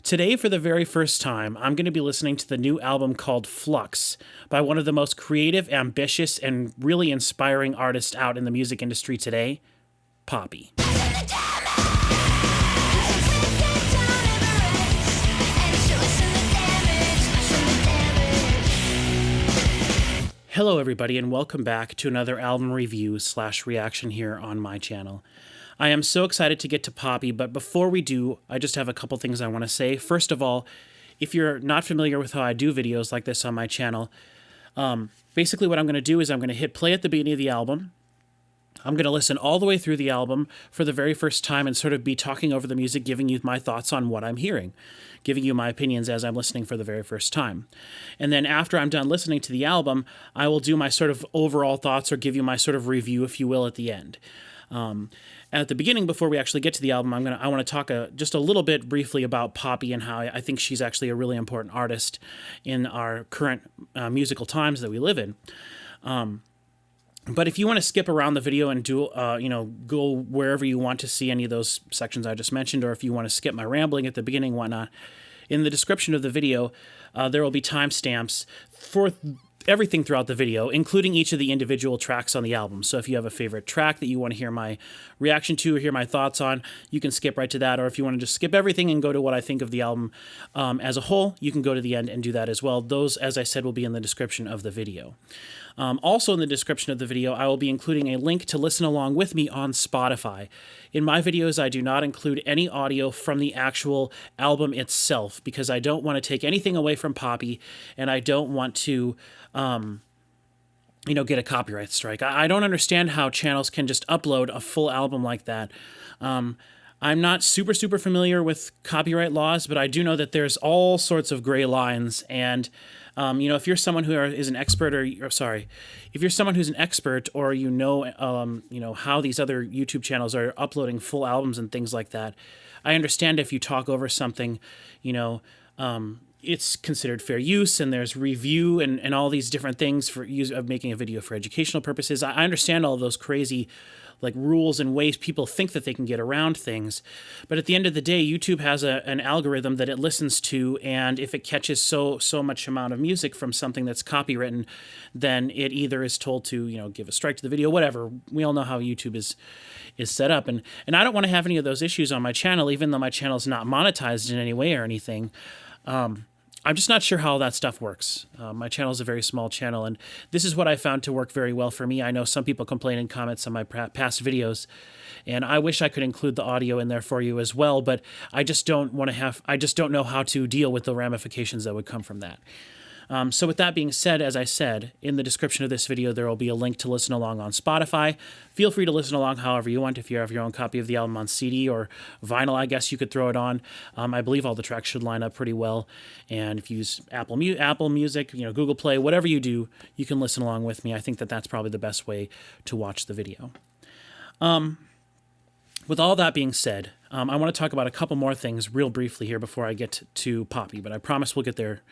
Today, for the very first time, I'm going to be listening to the new album called Flux by one of the most creative, ambitious, and really inspiring artists out in the music industry today, Poppy. Hello everybody, and welcome back to another album review / reaction here on my channel. I am so excited to get to Poppy, but before we do, I just have a couple things I want to say. First of all, if you're not familiar with how I do videos like this on my channel, basically what I'm going to do is I'm going to hit play at the beginning of the album. I'm going to listen all the way through the album for the very first time and sort of be talking over the music, giving you my thoughts on what I'm hearing, giving you my opinions as I'm listening for the very first time. And then after I'm done listening to the album, I will do my sort of overall thoughts or give you my sort of review, if you will, at the end. At the beginning, before we actually get to the album, I want to talk just a little bit briefly about Poppy and how I think she's actually a really important artist in our current musical times that we live in. But if you want to skip around the video and do, go wherever you want to see any of those sections I just mentioned, or if you want to skip my rambling at the beginning, whatnot, in the description of the video, there will be timestamps for everything throughout the video, including each of the individual tracks on the album. So if you have a favorite track that you want to hear my reaction to or hear my thoughts on, you can skip right to that. Or if you want to just skip everything and go to what I think of the album as a whole, you can go to the end and do that as well. Those, as I said, will be in the description of the video. Also in the description of the video, I will be including a link to listen along with me on Spotify. In my videos, I do not include any audio from the actual album itself because I don't want to take anything away from Poppy, and I don't want to, get a copyright strike. I don't understand how channels can just upload a full album like that. I'm not super familiar with copyright laws, but I do know that there's all sorts of gray lines. And, if you're someone who is an expert if you're someone who's an expert or how these other YouTube channels are uploading full albums and things like that, I understand if you talk over something, it's considered fair use, and there's review and all these different things for use of making a video for educational purposes. I understand all of those crazy rules and ways people think that they can get around things. But at the end of the day, YouTube has an algorithm that it listens to, and if it catches so much amount of music from something that's copywritten, then it either is told to, give a strike to the video, whatever. We all know how YouTube is set up. And I don't want to have any of those issues on my channel, even though my channel is not monetized in any way or anything. I'm just not sure how that stuff works. My channel is a very small channel, and this is what I found to work very well for me. I know some people complain in comments on my past videos, and I wish I could include the audio in there for you as well, but I just don't know how to deal with the ramifications that would come from that. So with that being said, as I said, in the description of this video, there will be a link to listen along on Spotify. Feel free to listen along however you want. If you have your own copy of the album on CD or vinyl, I guess you could throw it on. I believe all the tracks should line up pretty well. And if you use Apple Music, Google Play, whatever you do, you can listen along with me. I think that that's probably the best way to watch the video. With all that being said, I want to talk about a couple more things real briefly here before I get to Poppy, but I promise we'll get there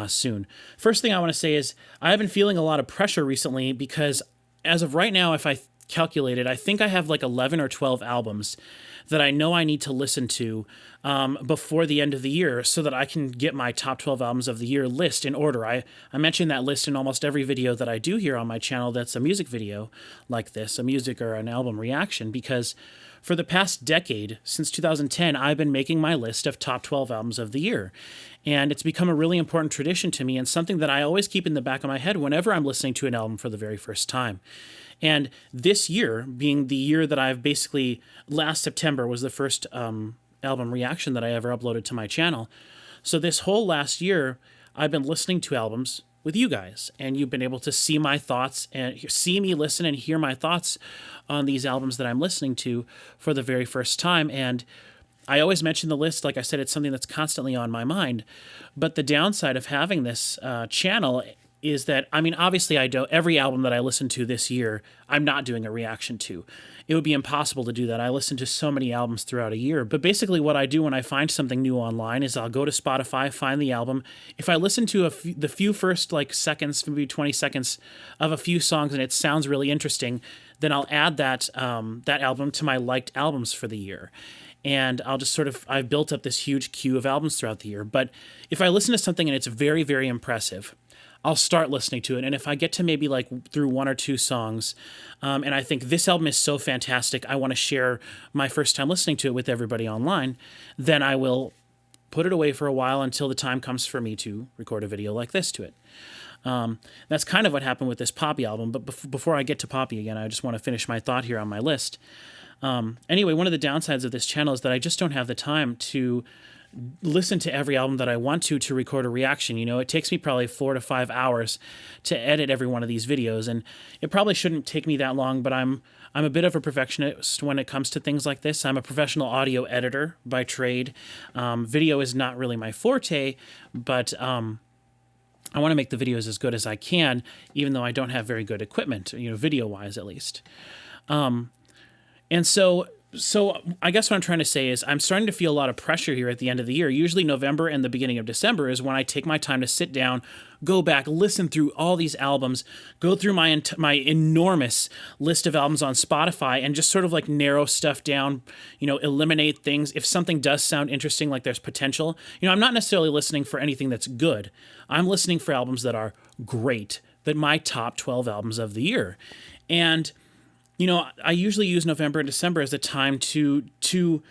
soon. First thing I want to say is I have been feeling a lot of pressure recently because as of right now, if I calculated, I think I have 11 or 12 albums that I know I need to listen to before the end of the year so that I can get my top 12 albums of the year list in order. I mention that list in almost every video that I do here on my channel that's a music video like this, a music or an album reaction, because for the past decade, since 2010, I've been making my list of top 12 albums of the year. And it's become a really important tradition to me and something that I always keep in the back of my head whenever I'm listening to an album for the very first time. And this year, being the year that I've basically, last September was the first album reaction that I ever uploaded to my channel. So this whole last year, I've been listening to albums with you guys, and you've been able to see my thoughts and see me listen and hear my thoughts on these albums that I'm listening to for the very first time. And I always mention the list. Like I said, it's something that's constantly on my mind. But the downside of having this channel is that, obviously every album that I listened to this year, I'm not doing a reaction to. It would be impossible to do that. I listen to so many albums throughout a year. But basically what I do when I find something new online is I'll go to Spotify, find the album. If I listen to the few first seconds, maybe 20 seconds of a few songs and it sounds really interesting, then I'll add that album to my liked albums for the year. and I've built up this huge queue of albums throughout the year. But if I listen to something and it's very, very impressive, I'll start listening to it. And if I get to maybe like through one or two songs, and I think this album is so fantastic, I want to share my first time listening to it with everybody online, then I will put it away for a while until the time comes for me to record a video like this to it. That's kind of what happened with this Poppy album. But before I get to Poppy again, I just want to finish my thought here on my list. Anyway, one of the downsides of this channel is that I just don't have the time to listen to every album that I want to record a reaction. It takes me probably 4 to 5 hours to edit every one of these videos, and it probably shouldn't take me that long, but I'm a bit of a perfectionist when it comes to things like this. I'm a professional audio editor by trade. Video is not really my forte, but I want to make the videos as good as I can, even though I don't have very good equipment, video-wise at least. And so I guess what I'm trying to say is I'm starting to feel a lot of pressure here at the end of the year. Usually November and the beginning of December is when I take my time to sit down, go back, listen through all these albums, go through my enormous list of albums on Spotify and just sort of like narrow stuff down, eliminate things. If something does sound interesting, like there's potential, I'm not necessarily listening for anything that's good. I'm listening for albums that are great, that my top 12 albums of the year. And I usually use November and December as a time to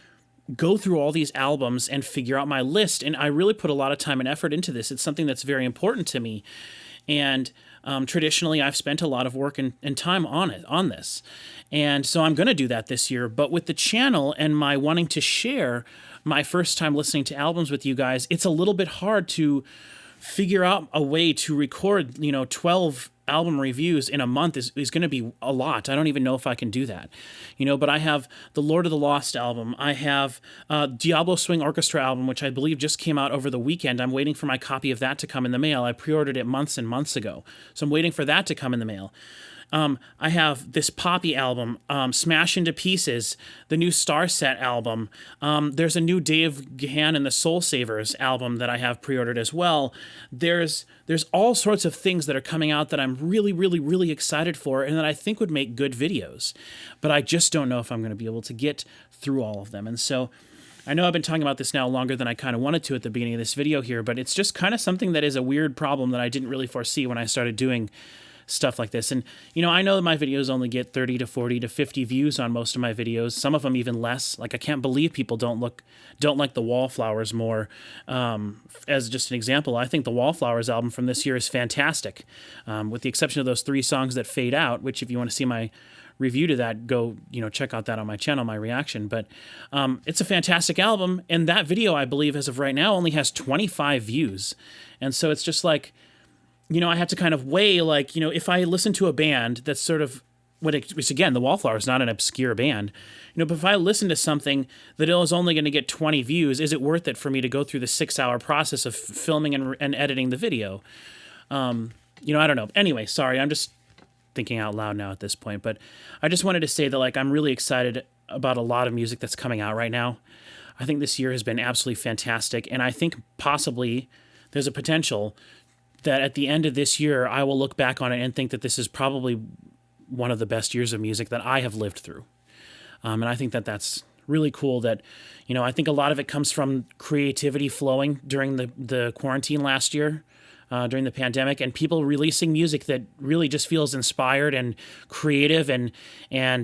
go through all these albums and figure out my list. And I really put a lot of time and effort into this. It's something that's very important to me. And traditionally, I've spent a lot of work and time on this. And so I'm going to do that this year. But with the channel and my wanting to share my first time listening to albums with you guys, it's a little bit hard to figure out a way to record, 12 album reviews in a month is going to be a lot. I don't even know if I can do that, but I have the Lord of the Lost album. I have Diablo Swing Orchestra album, which I believe just came out over the weekend. I'm waiting for my copy of that to come in the mail. I pre-ordered it months and months ago, so I'm waiting for that to come in the mail. I have this Poppy album, Smash Into Pieces, the new Starset album. There's a new Dave Gahan and the Soul Savers album that I have pre-ordered as well. There's all sorts of things that are coming out that I'm really, really, really excited for and that I think would make good videos. But I just don't know if I'm going to be able to get through all of them. And so I know I've been talking about this now longer than I kind of wanted to at the beginning of this video here, but it's just kind of something that is a weird problem that I didn't really foresee when I started doing stuff like this. And, I know that my videos only get 30 to 40 to 50 views on most of my videos, some of them even less. Like, I can't believe people don't like the Wallflowers more. As just an example, I think the Wallflowers album from this year is fantastic, with the exception of those 3 songs that fade out, which if you want to see my review to that, go, check out that on my channel, my reaction. But it's a fantastic album, and that video, I believe, as of right now, only has 25 views. And so it's just like, I have to kind of weigh, like, if I listen to a band that's sort of, which again, the Wallflowers is not an obscure band, but if I listen to something that is only going to get 20 views, is it worth it for me to go through the 6-hour process of filming and editing the video? I don't know. Anyway, sorry, I'm just thinking out loud now at this point, but I just wanted to say that, like, I'm really excited about a lot of music that's coming out right now. I think this year has been absolutely fantastic, and I think possibly there's a potential that at the end of this year, I will look back on it and think that this is probably one of the best years of music that I have lived through. And I think that that's really cool that, I think a lot of it comes from creativity flowing during the quarantine last year, during the pandemic, and people releasing music that really just feels inspired and creative. And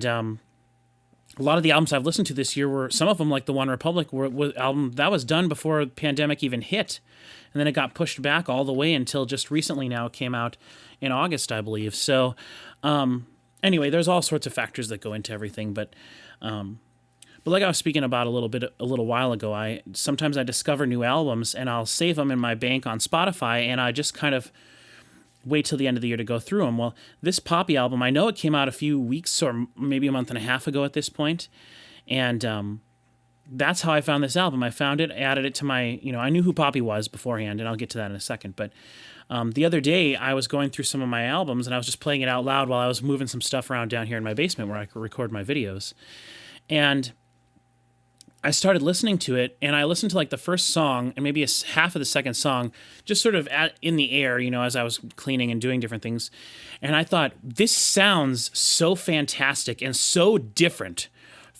a lot of the albums I've listened to this year were, some of them, like the One Republic, were album that was done before the pandemic even hit. And then it got pushed back all the way until just recently now. It came out in August, I believe. So anyway, there's all sorts of factors that go into everything. But like I was speaking about a little while ago, sometimes I discover new albums and I'll save them in my bank on Spotify, and I just kind of wait till the end of the year to go through them. Well, this Poppy album, I know it came out a few weeks or maybe a month and a half ago at this point, and that's how I found this album. I found it, added it to my, I knew who Poppy was beforehand, and I'll get to that in a second. But the other day, I was going through some of my albums, and I was just playing it out loud while I was moving some stuff around down here in my basement where I could record my videos. And I started listening to it, and I listened to like the first song and maybe half of the second song, just sort of in the air, as I was cleaning and doing different things. And I thought, this sounds so fantastic and so different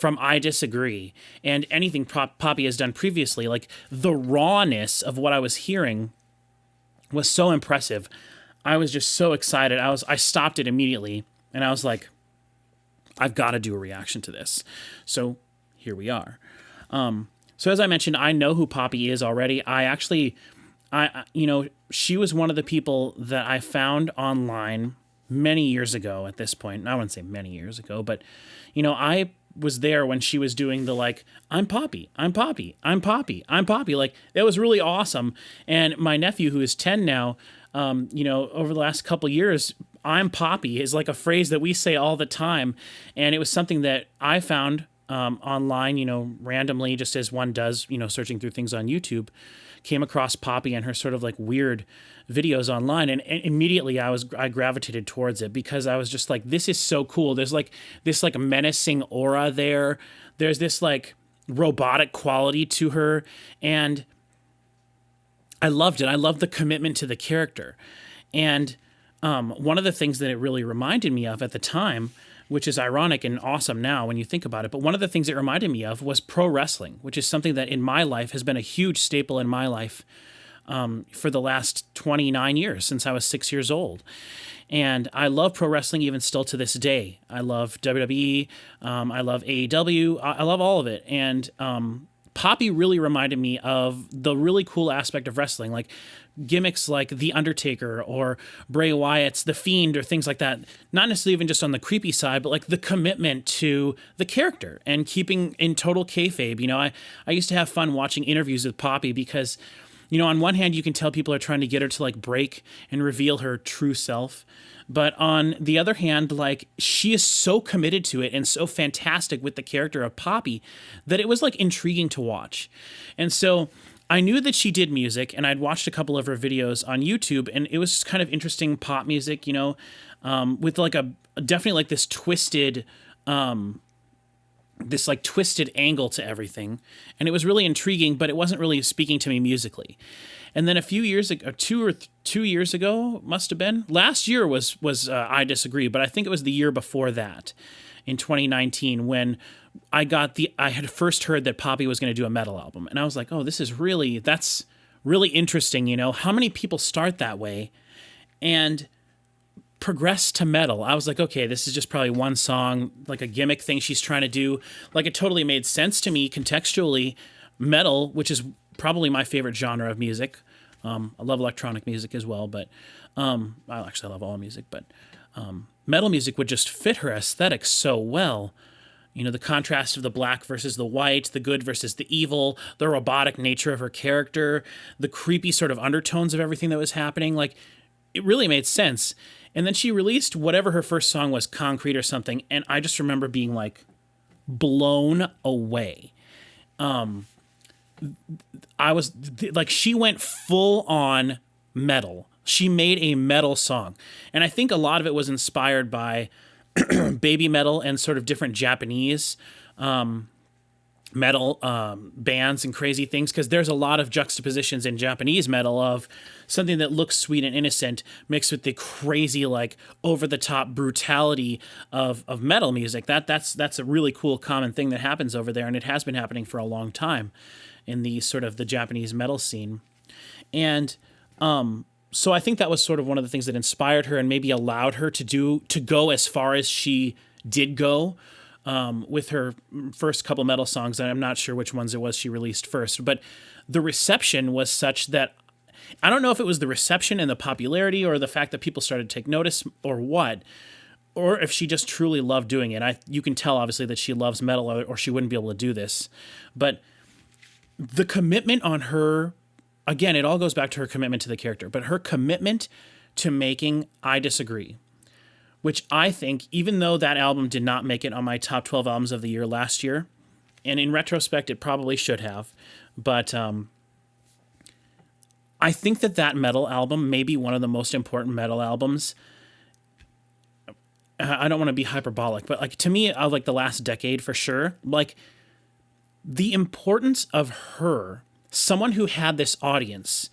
from I Disagree and anything Poppy has done previously. Like the rawness of what I was hearing was so impressive. I was just so excited. I stopped it immediately and I was like, I've got to do a reaction to this. So here we are. So as I mentioned, I know who Poppy is already. She was one of the people that I found online many years ago at this point. I wouldn't say many years ago, but, I was there when she was doing the like, I'm Poppy, I'm Poppy, I'm Poppy, I'm Poppy. Like, that was really awesome. And my nephew, who is 10 now, over the last couple years, I'm Poppy is like a phrase that we say all the time. And it was something that I found online, randomly, just as one does, searching through things on YouTube, came across Poppy and her sort of like weird videos online. And immediately I gravitated towards it because I was just like, this is so cool. There's like this like menacing aura there. There's this like robotic quality to her. And I loved it. I loved the commitment to the character. And one of the things that it really reminded me of at the time, which is ironic and awesome now when you think about it, but one of the things it reminded me of was pro wrestling, which is something that in my life has been a huge staple in my life for the last 29 years, since I was 6 years old. And I love pro wrestling even still to this day. I love WWE. I love AEW. I love all of it. And Poppy really reminded me of the really cool aspect of wrestling, like gimmicks like The Undertaker or Bray Wyatt's The Fiend or things like that. Not necessarily even just on the creepy side, but like the commitment to the character and keeping in total kayfabe. I used to have fun watching interviews with Poppy because, on one hand, you can tell people are trying to get her to like break and reveal her true self. But on the other hand, like she is so committed to it and so fantastic with the character of Poppy that it was like intriguing to watch. And so I knew that she did music and I'd watched a couple of her videos on YouTube and it was just kind of interesting pop music, with like definitely like this twisted angle to everything. And it was really intriguing, but it wasn't really speaking to me musically. And then a few years ago, 2 years ago, must have been, last year was I Disagree, but I think it was the year before that, in 2019, when I had first heard that Poppy was going to do a metal album. And I was like, oh, that's really interesting. How many people start that way and progress to metal? I was like, okay, this is just probably one song, like a gimmick thing she's trying to do. Like it totally made sense to me contextually. Metal, which is probably my favorite genre of music. I love electronic music as well, but I love all music, but metal music would just fit her aesthetic so well. The contrast of the black versus the white, the good versus the evil, the robotic nature of her character, the creepy sort of undertones of everything that was happening. Like, it really made sense. And then she released whatever her first song was, Concrete or something, and I just remember being like blown away. I was like, she went full on metal. She made a metal song. And I think a lot of it was inspired by baby metal and sort of different Japanese metal bands and crazy things, because there's a lot of juxtapositions in Japanese metal of something that looks sweet and innocent mixed with the crazy, like, over-the-top brutality of metal music. That's a really cool common thing that happens over there, and it has been happening for a long time in the sort of the Japanese metal scene. And so I think that was sort of one of the things that inspired her and maybe allowed her to go as far as she did go with her first couple metal songs. And I'm not sure which ones it was she released first, but the reception was such that I don't know if it was the reception and the popularity or the fact that people started to take notice or what, or if she just truly loved doing it. You can tell obviously that she loves metal or she wouldn't be able to do this, but the commitment on her, again, it all goes back to her commitment to the character, but her commitment to making I Disagree, which I think, even though that album did not make it on my top 12 albums of the year last year, and in retrospect, it probably should have, but I think that metal album may be one of the most important metal albums. I don't want to be hyperbolic, but like, to me, of like the last decade for sure, like the importance of her, someone who had this audience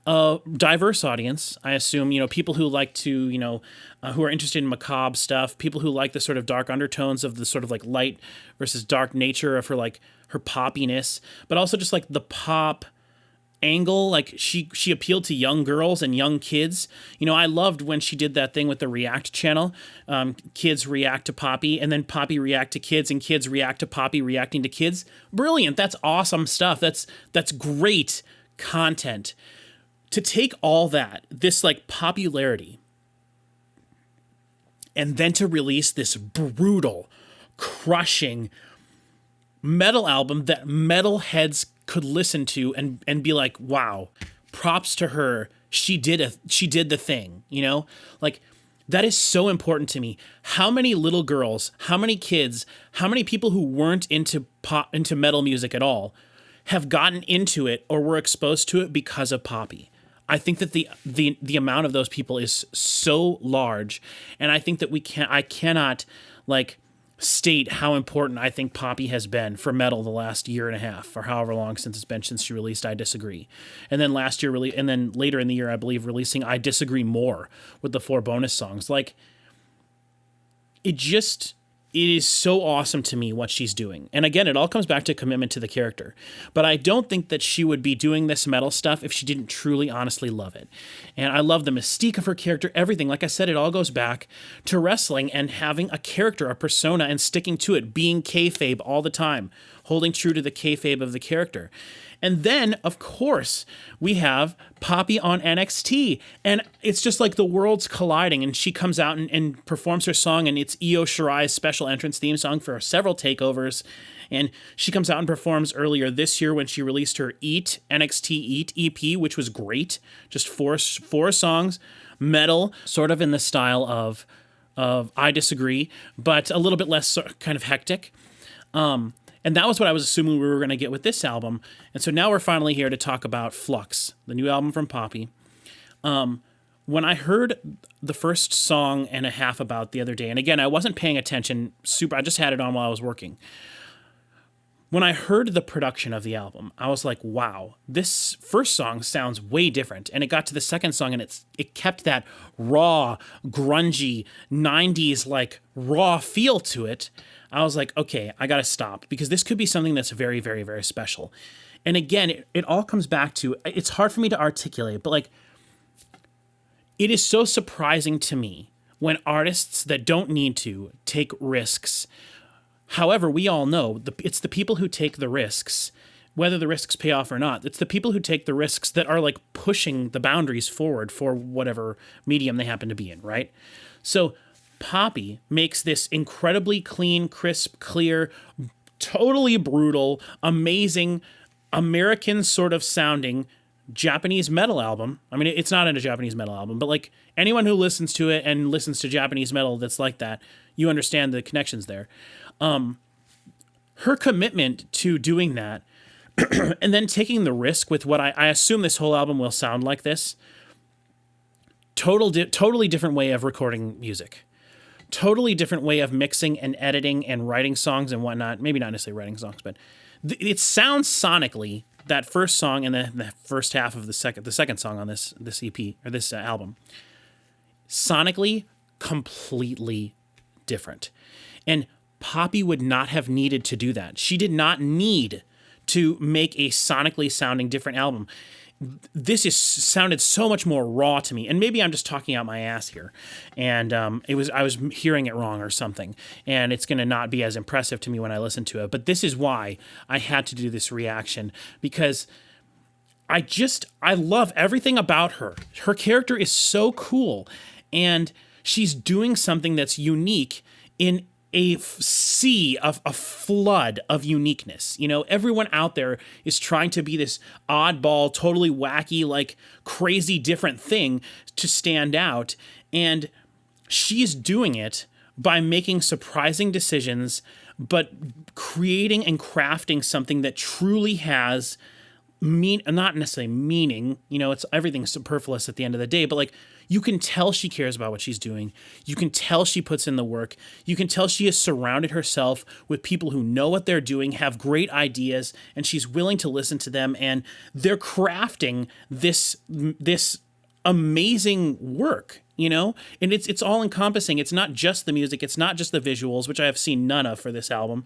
a diverse audience. I assume, people who like to, who are interested in macabre stuff, people who like the sort of dark undertones of the sort of like light versus dark nature of her, like her poppiness, but also just like the pop angle. Like she appealed to young girls and young kids. I loved when she did that thing with the React channel. Kids react to Poppy, and then Poppy react to kids, and kids react to Poppy reacting to kids. Brilliant. That's awesome stuff. That's great content. To take all that, this like popularity, and then to release this brutal, crushing metal album that metalheads could listen to and be like, wow, props to her. She did the thing, Like, that is so important to me. How many little girls, how many kids, how many people who weren't into metal music at all have gotten into it or were exposed to it because of Poppy? I think that the amount of those people is so large, and I think that I cannot like state how important I think Poppy has been for metal the last year and a half, or however long since it's been since she released I Disagree. And then last year, and then later in the year, I believe, releasing I Disagree More with the 4 bonus songs. Like, it is so awesome to me what she's doing. And again, it all comes back to commitment to the character. But I don't think that she would be doing this metal stuff if she didn't truly, honestly love it. And I love the mystique of her character, everything. Like I said, it all goes back to wrestling and having a character, a persona, and sticking to it, being kayfabe all the time, holding true to the kayfabe of the character. And then, of course, we have Poppy on NXT, and it's just like the worlds colliding, and she comes out and performs her song, and it's Io Shirai's special entrance theme song for several takeovers, and she comes out and performs earlier this year when she released her NXT Eat EP, which was great, just four songs, metal, sort of in the style of I Disagree, but a little bit less kind of hectic. And that was what I was assuming we were going to get with this album. And so now we're finally here to talk about Flux, the new album from Poppy. When I heard the first song and a half about the other day, and again, I wasn't paying attention I just had it on while I was working. When I heard the production of the album, I was like, wow, this first song sounds way different. And it got to the second song, and it kept that raw, grungy, 90s, like, raw feel to it. I was like, okay, I got to stop, because this could be something that's very, very, very special. And again, it all comes back to, it's hard for me to articulate, but like, it is so surprising to me when artists that don't need to take risks. However, we all know it's the people who take the risks, whether the risks pay off or not. It's the people who take the risks that are like pushing the boundaries forward for whatever medium they happen to be in, right? So Poppy makes this incredibly clean, crisp, clear, totally brutal, amazing, American sort of sounding Japanese metal album. I mean, it's not a Japanese metal album, but like anyone who listens to it and listens to Japanese metal that's like that, you understand the connections there. Her commitment to doing that and then taking the risk with what I assume this whole album will sound like this. Totally different way of recording music. Totally different way of mixing and editing and writing songs and whatnot. Maybe not necessarily writing songs, but it sounds sonically, that first song and the first half of the second song on this EP or this album, sonically completely different. And Poppy would not have needed to do that. She did not need to make a sonically sounding different album. This sounded so much more raw to me, and maybe I'm just talking out my ass here, and I was hearing it wrong or something, and it's going to not be as impressive to me when I listen to it. But this is why I had to do this reaction, because I love everything about her. Her character is so cool, and she's doing something that's unique in a sea of a flood of uniqueness. Everyone out there is trying to be this oddball, totally wacky, like crazy different thing to stand out. And she's doing it by making surprising decisions, but creating and crafting something that truly has not necessarily meaning, it's everything's superfluous at the end of the day, but like you can tell she cares about what she's doing. You can tell she puts in the work. You can tell she has surrounded herself with people who know what they're doing, have great ideas, and she's willing to listen to them, and they're crafting this amazing work, and it's all encompassing. It's not just the music, it's not just the visuals, which I have seen none of for this album.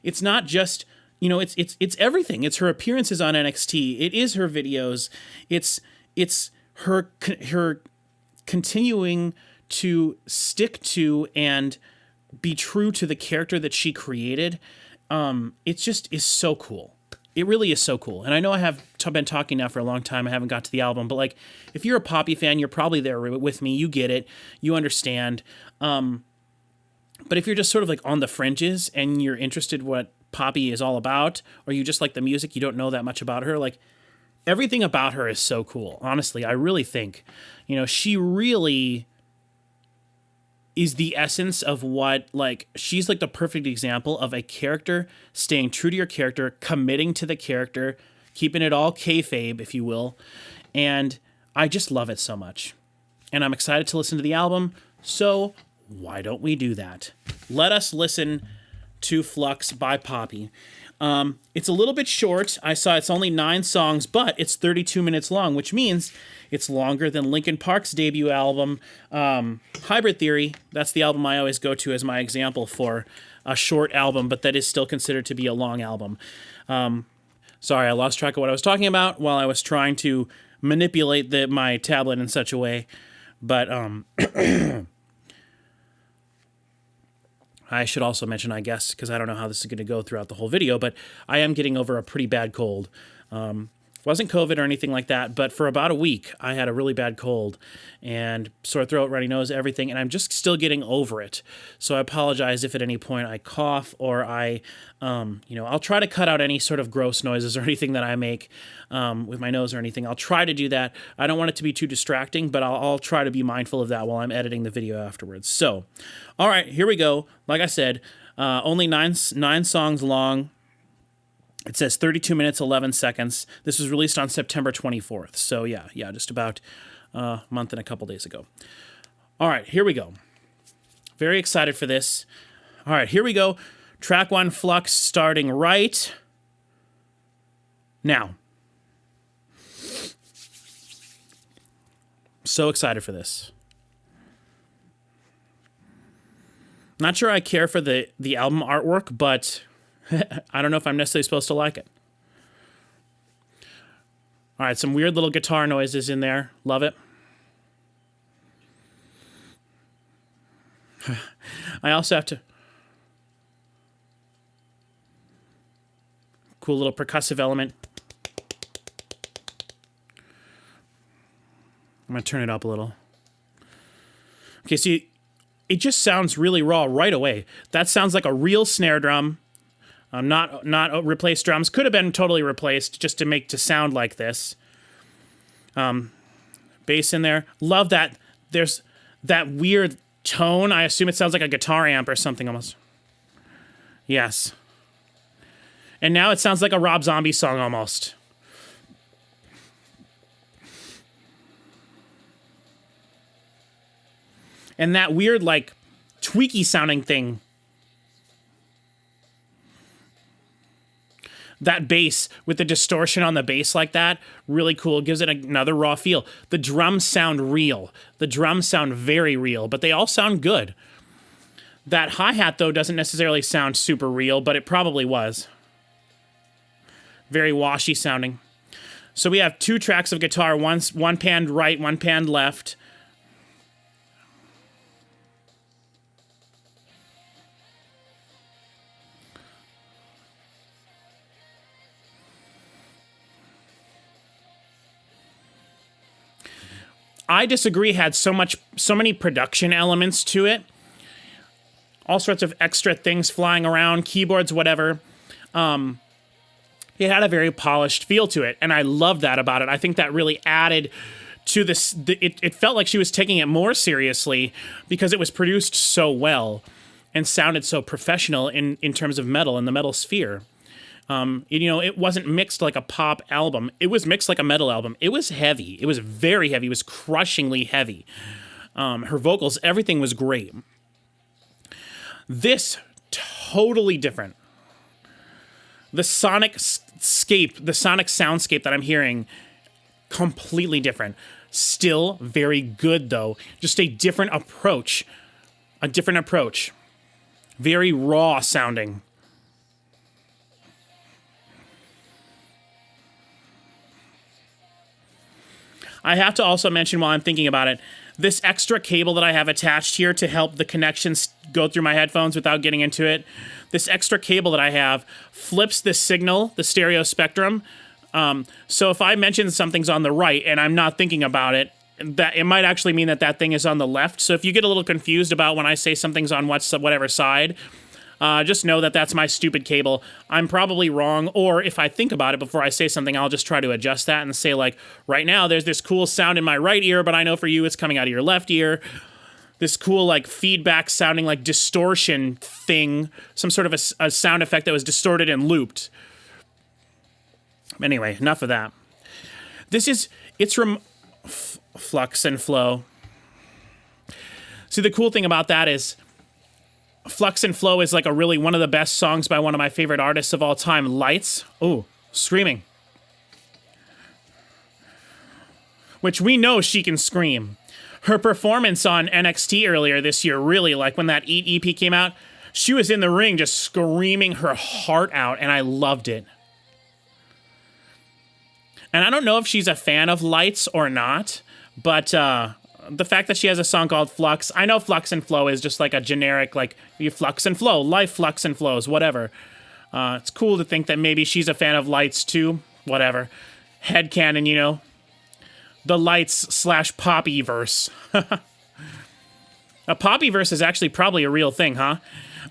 It's not just it's everything. It's her appearances on NXT. It is her videos. It's her continuing to stick to and be true to the character that she created. It just is so cool. It really is so cool. And I know I have been talking now for a long time. I haven't got to the album, but like if you're a Poppy fan, you're probably there with me. You get it. You understand. But if you're just sort of like on the fringes and you're interested what Poppy is all about, or you just like the music, you don't know that much about her, like everything about her is so cool. Honestly, I really think, she really is the essence of what, like, she's like the perfect example of a character staying true to your character, committing to the character, keeping it all kayfabe, if you will. And I just love it so much. And I'm excited to listen to the album. So why don't we do that? Let us listen to Flux by Poppy. It's a little bit short. I saw it's only 9 songs, but it's 32 minutes long, which means it's longer than Linkin Park's debut album, Hybrid Theory. That's the album I always go to as my example for a short album, but that is still considered to be a long album. Sorry, I lost track of what I was talking about while I was trying to manipulate my tablet in such a way. But I should also mention, I guess, because I don't know how this is going to go throughout the whole video, but I am getting over a pretty bad cold. Wasn't COVID or anything like that, but for about a week, I had a really bad cold and sore throat, runny nose, everything, and I'm just still getting over it. So I apologize if at any point I cough or I'll try to cut out any sort of gross noises or anything that I make with my nose or anything. I'll try to do that. I don't want it to be too distracting, but I'll try to be mindful of that while I'm editing the video afterwards. So, all right, here we go. Like I said, only nine songs long. It says 32 minutes, 11 seconds. This was released on September 24th. So yeah, just about a month and a couple days ago. All right, here we go. Very excited for this. All right, here we go. Track 1, Flux, starting right now. So excited for this. Not sure I care for the album artwork, but I don't know if I'm necessarily supposed to like it. All right, some weird little guitar noises in there. Love it. I also have to... Cool little percussive element. I'm going to turn it up a little. Okay, see, it just sounds really raw right away. That sounds like a real snare drum. Not replaced drums. Could have been totally replaced just to sound like this. Bass in there. Love that. There's that weird tone. I assume it sounds like a guitar amp or something almost. Yes. And now it sounds like a Rob Zombie song almost. And that weird, like, tweaky sounding thing. That bass with the distortion on the bass like that, really cool. Gives it another raw feel. The drums sound real. The drums sound very real, but they all sound good. That hi-hat, though, doesn't necessarily sound super real, but it probably was. Very washy sounding. So we have 2 tracks of guitar, one panned right, one panned left. I Disagree had so many production elements to it. All sorts of extra things flying around, keyboards, whatever. It had a very polished feel to it, and I love that about it. I think that really added to this. It felt like she was taking it more seriously because it was produced so well and sounded so professional in terms of metal, in the metal sphere. It wasn't mixed like a pop album. It was mixed like a metal album. It was heavy. It was very heavy. It was crushingly heavy. Her vocals, everything was great. This, totally different. The sonic soundscape that I'm hearing, completely different. Still very good, though. Just a different approach. Very raw sounding. I have to also mention while I'm thinking about it, this extra cable that I have attached here to help the connections go through my headphones without getting into it, this extra cable that I have flips the signal, the stereo spectrum. So if I mention something's on the right and I'm not thinking about it, that it might actually mean that thing is on the left. So if you get a little confused about when I say something's on whatever side, just know that that's my stupid cable. I'm probably wrong, or if I think about it before I say something, I'll just try to adjust that and say, like, right now there's this cool sound in my right ear, but I know for you it's coming out of your left ear. This cool, like, feedback sounding like distortion thing, some sort of a sound effect that was distorted and looped. Anyway, enough of that. It's from Flux and Flow. See, the cool thing about that is Flux and Flow is like one of the best songs by one of my favorite artists of all time, Lights. Oh, screaming. Which we know she can scream. Her performance on NXT earlier this year, really, like when that Eat EP came out, she was in the ring just screaming her heart out, and I loved it. And I don't know if she's a fan of Lights or not, but the fact that she has a song called Flux, I know Flux and Flow is just like a generic, like, you flux and flow, life flux and flows, whatever. It's cool to think that maybe she's a fan of Lights too, whatever. Headcanon, the Lights/Poppy verse. A Poppy verse is actually probably a real thing, huh?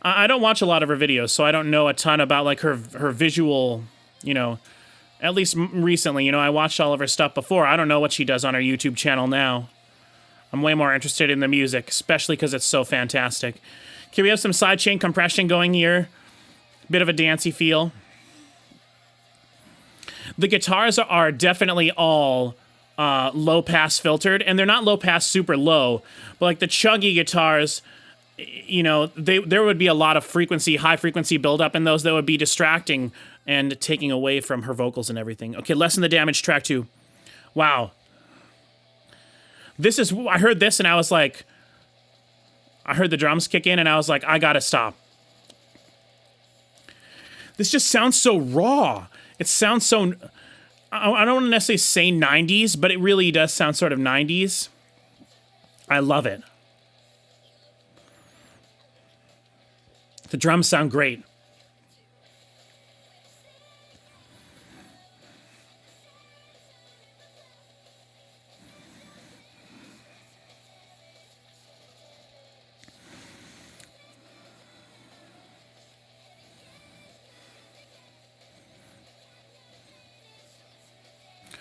I don't watch a lot of her videos, so I don't know a ton about like her visual, at least recently. I watched all of her stuff before. I don't know what she does on her YouTube channel now. I'm way more interested in the music, especially because it's so fantastic. Okay, we have some sidechain compression going here. Bit of a dancey feel. The guitars are definitely all low pass filtered, and they're not low pass super low, but like the chuggy guitars, there would be a lot of high frequency buildup in those that would be distracting and taking away from her vocals and everything. Okay, Lessen the Damage, track 2. Wow. I heard this and I was like, I heard the drums kick in and I was like, I gotta stop. This just sounds so raw. It sounds so, I don't want to necessarily say 90s, but it really does sound sort of 90s. I love it. The drums sound great.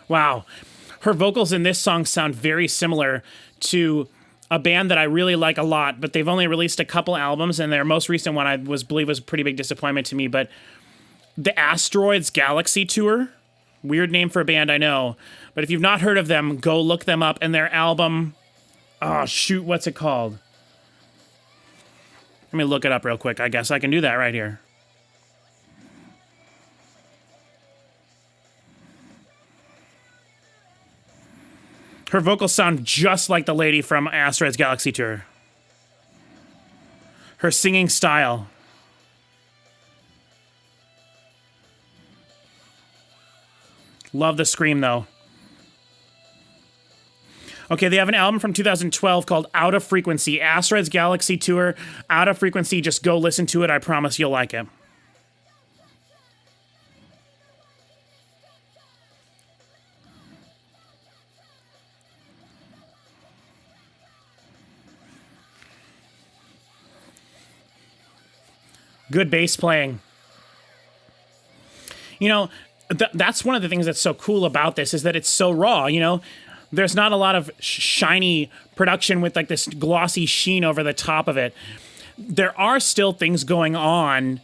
Wow. Her vocals in this song sound very similar to a band that I really like a lot, but they've only released a couple albums, and their most recent one I believe was a pretty big disappointment to me, but the Asteroids Galaxy Tour, weird name for a band, I know, but if you've not heard of them, go look them up, and their album, oh shoot, what's it called? Let me look it up real quick. I guess I can do that right here. Her vocals sound just like the lady from Asteroids Galaxy Tour. Her singing style. Love the scream, though. Okay, they have an album from 2012 called Out of Frequency. Asteroids Galaxy Tour, Out of Frequency. Just go listen to it. I promise you'll like it. Good bass playing. That's one of the things that's so cool about this is that it's so raw, There's not a lot of shiny production with like this glossy sheen over the top of it. There are still things going on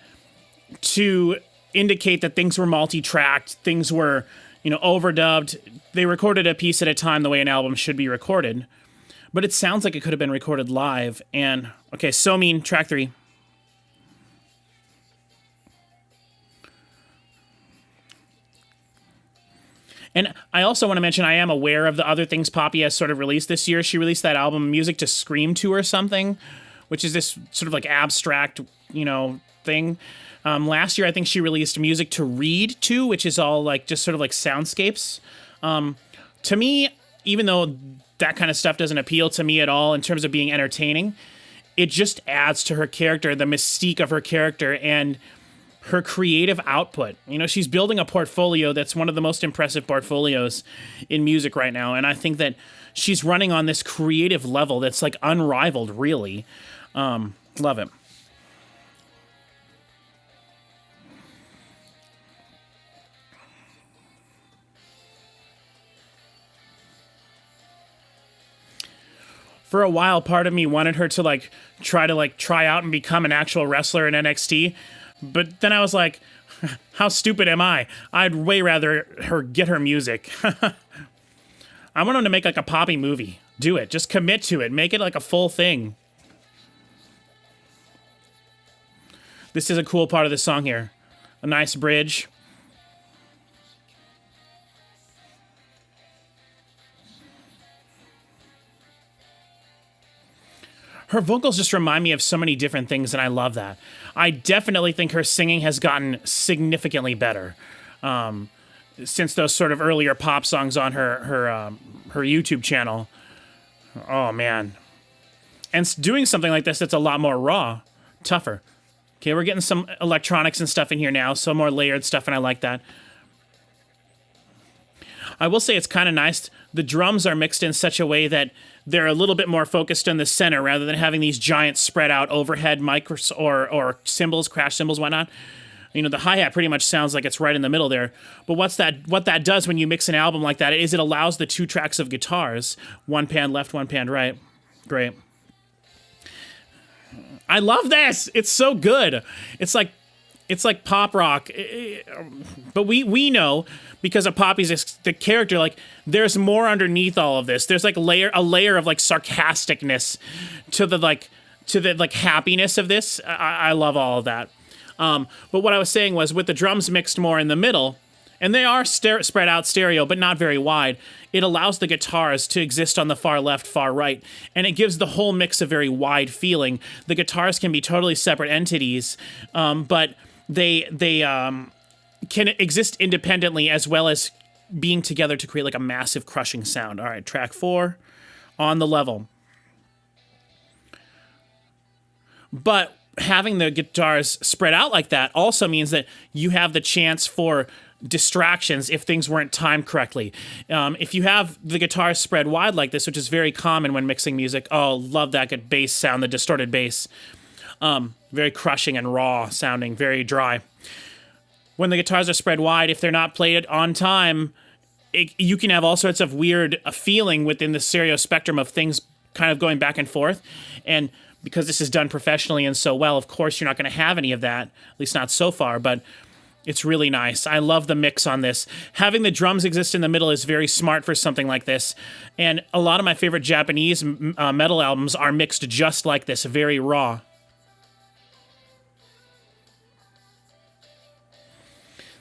to indicate that things were multi-tracked, things were, overdubbed. They recorded a piece at a time the way an album should be recorded. But it sounds like it could have been recorded live. And, okay, So Mean, track 3. And I also want to mention I am aware of the other things Poppy has sort of released this year. She released that album, Music to Scream To or something, which is this sort of like abstract, thing. Last year, I think she released Music to Read To, which is all like just sort of like soundscapes. To me, even though that kind of stuff doesn't appeal to me at all in terms of being entertaining, it just adds to her character, the mystique of her character, and her creative output. She's building a portfolio that's one of the most impressive portfolios in music right now. And I think that she's running on this creative level that's like unrivaled, really. Love it. For a while, part of me wanted her to try out and become an actual wrestler in NXT. But then I was like, how stupid am I? I'd way rather her get her music. I want them to make like a Poppy movie. Do it. Just commit to it. Make it like a full thing. This is a cool part of the song here. A nice bridge. Her vocals just remind me of so many different things, and I love that. I definitely think her singing has gotten significantly better since those sort of earlier pop songs on her YouTube channel. Oh, man. And doing something like this that's a lot more raw, tougher. Okay, we're getting some electronics and stuff in here now, so more layered stuff, and I like that. I will say it's kind of nice. The drums are mixed in such a way that they're a little bit more focused in the center rather than having these giant spread out overhead mics or cymbals, crash cymbals, whatnot. The hi-hat pretty much sounds like it's right in the middle there. But what that does when you mix an album like that is it allows the 2 tracks of guitars, one pan left, one pan right. Great. I love this. It's so good. It's like pop rock. But we know, because of Poppy's the character, like there's more underneath all of this. There's like a layer of like sarcasticness to the happiness of this. I love all of that. But what I was saying was, with the drums mixed more in the middle, and they are spread out stereo, but not very wide, it allows the guitars to exist on the far left, far right, and it gives the whole mix a very wide feeling. The guitars can be totally separate entities, but they can exist independently as well as being together to create like a massive crushing sound. All right, track 4, On the Level. But having the guitars spread out like that also means that you have the chance for distractions if things weren't timed correctly. If you have the guitars spread wide like this, which is very common when mixing music, love that good bass sound, the distorted bass. Very crushing and raw sounding, very dry. When the guitars are spread wide, if they're not played on time, you can have all sorts of weird feeling within the stereo spectrum of things kind of going back and forth. And because this is done professionally and so well, of course you're not going to have any of that, at least not so far, but it's really nice. I love the mix on this. Having the drums exist in the middle is very smart for something like this. And a lot of my favorite Japanese metal albums are mixed just like this, very raw.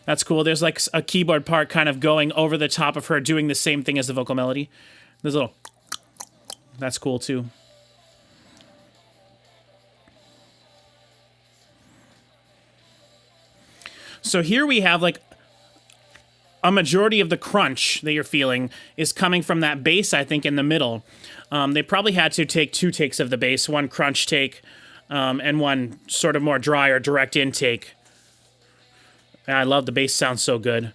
That's cool. There's like a keyboard part kind of going over the top of her doing the same thing as the vocal melody. There's a little... That's cool too. So here we have like a majority of the crunch that you're feeling is coming from that bass, I think, in the middle. They probably had to take 2 takes of the bass, one crunch take and one sort of more dry or direct intake. I love the bass, sounds so good.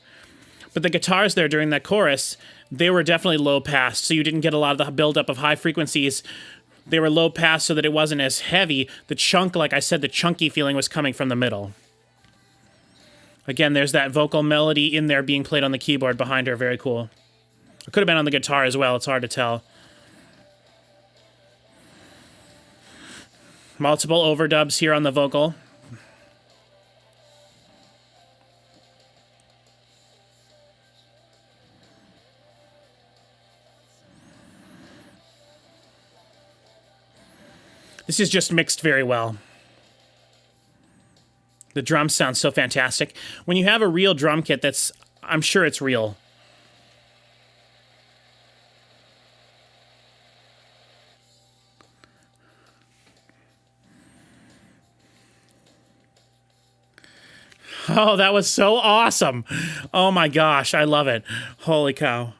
But the guitars there during that chorus, they were definitely low pass, so you didn't get a lot of the buildup of high frequencies. They were low pass so that it wasn't as heavy. The chunk, like I said, the chunky feeling was coming from the middle. Again, there's that vocal melody in there being played on the keyboard behind her. Very cool. It could have been on the guitar as well. It's hard to tell. Multiple overdubs here on the vocal. This is just mixed very well. The drums sound so fantastic. When you have a real drum kit that's, I'm sure it's real. Oh, that was so awesome. Oh my gosh, I love it. Holy cow.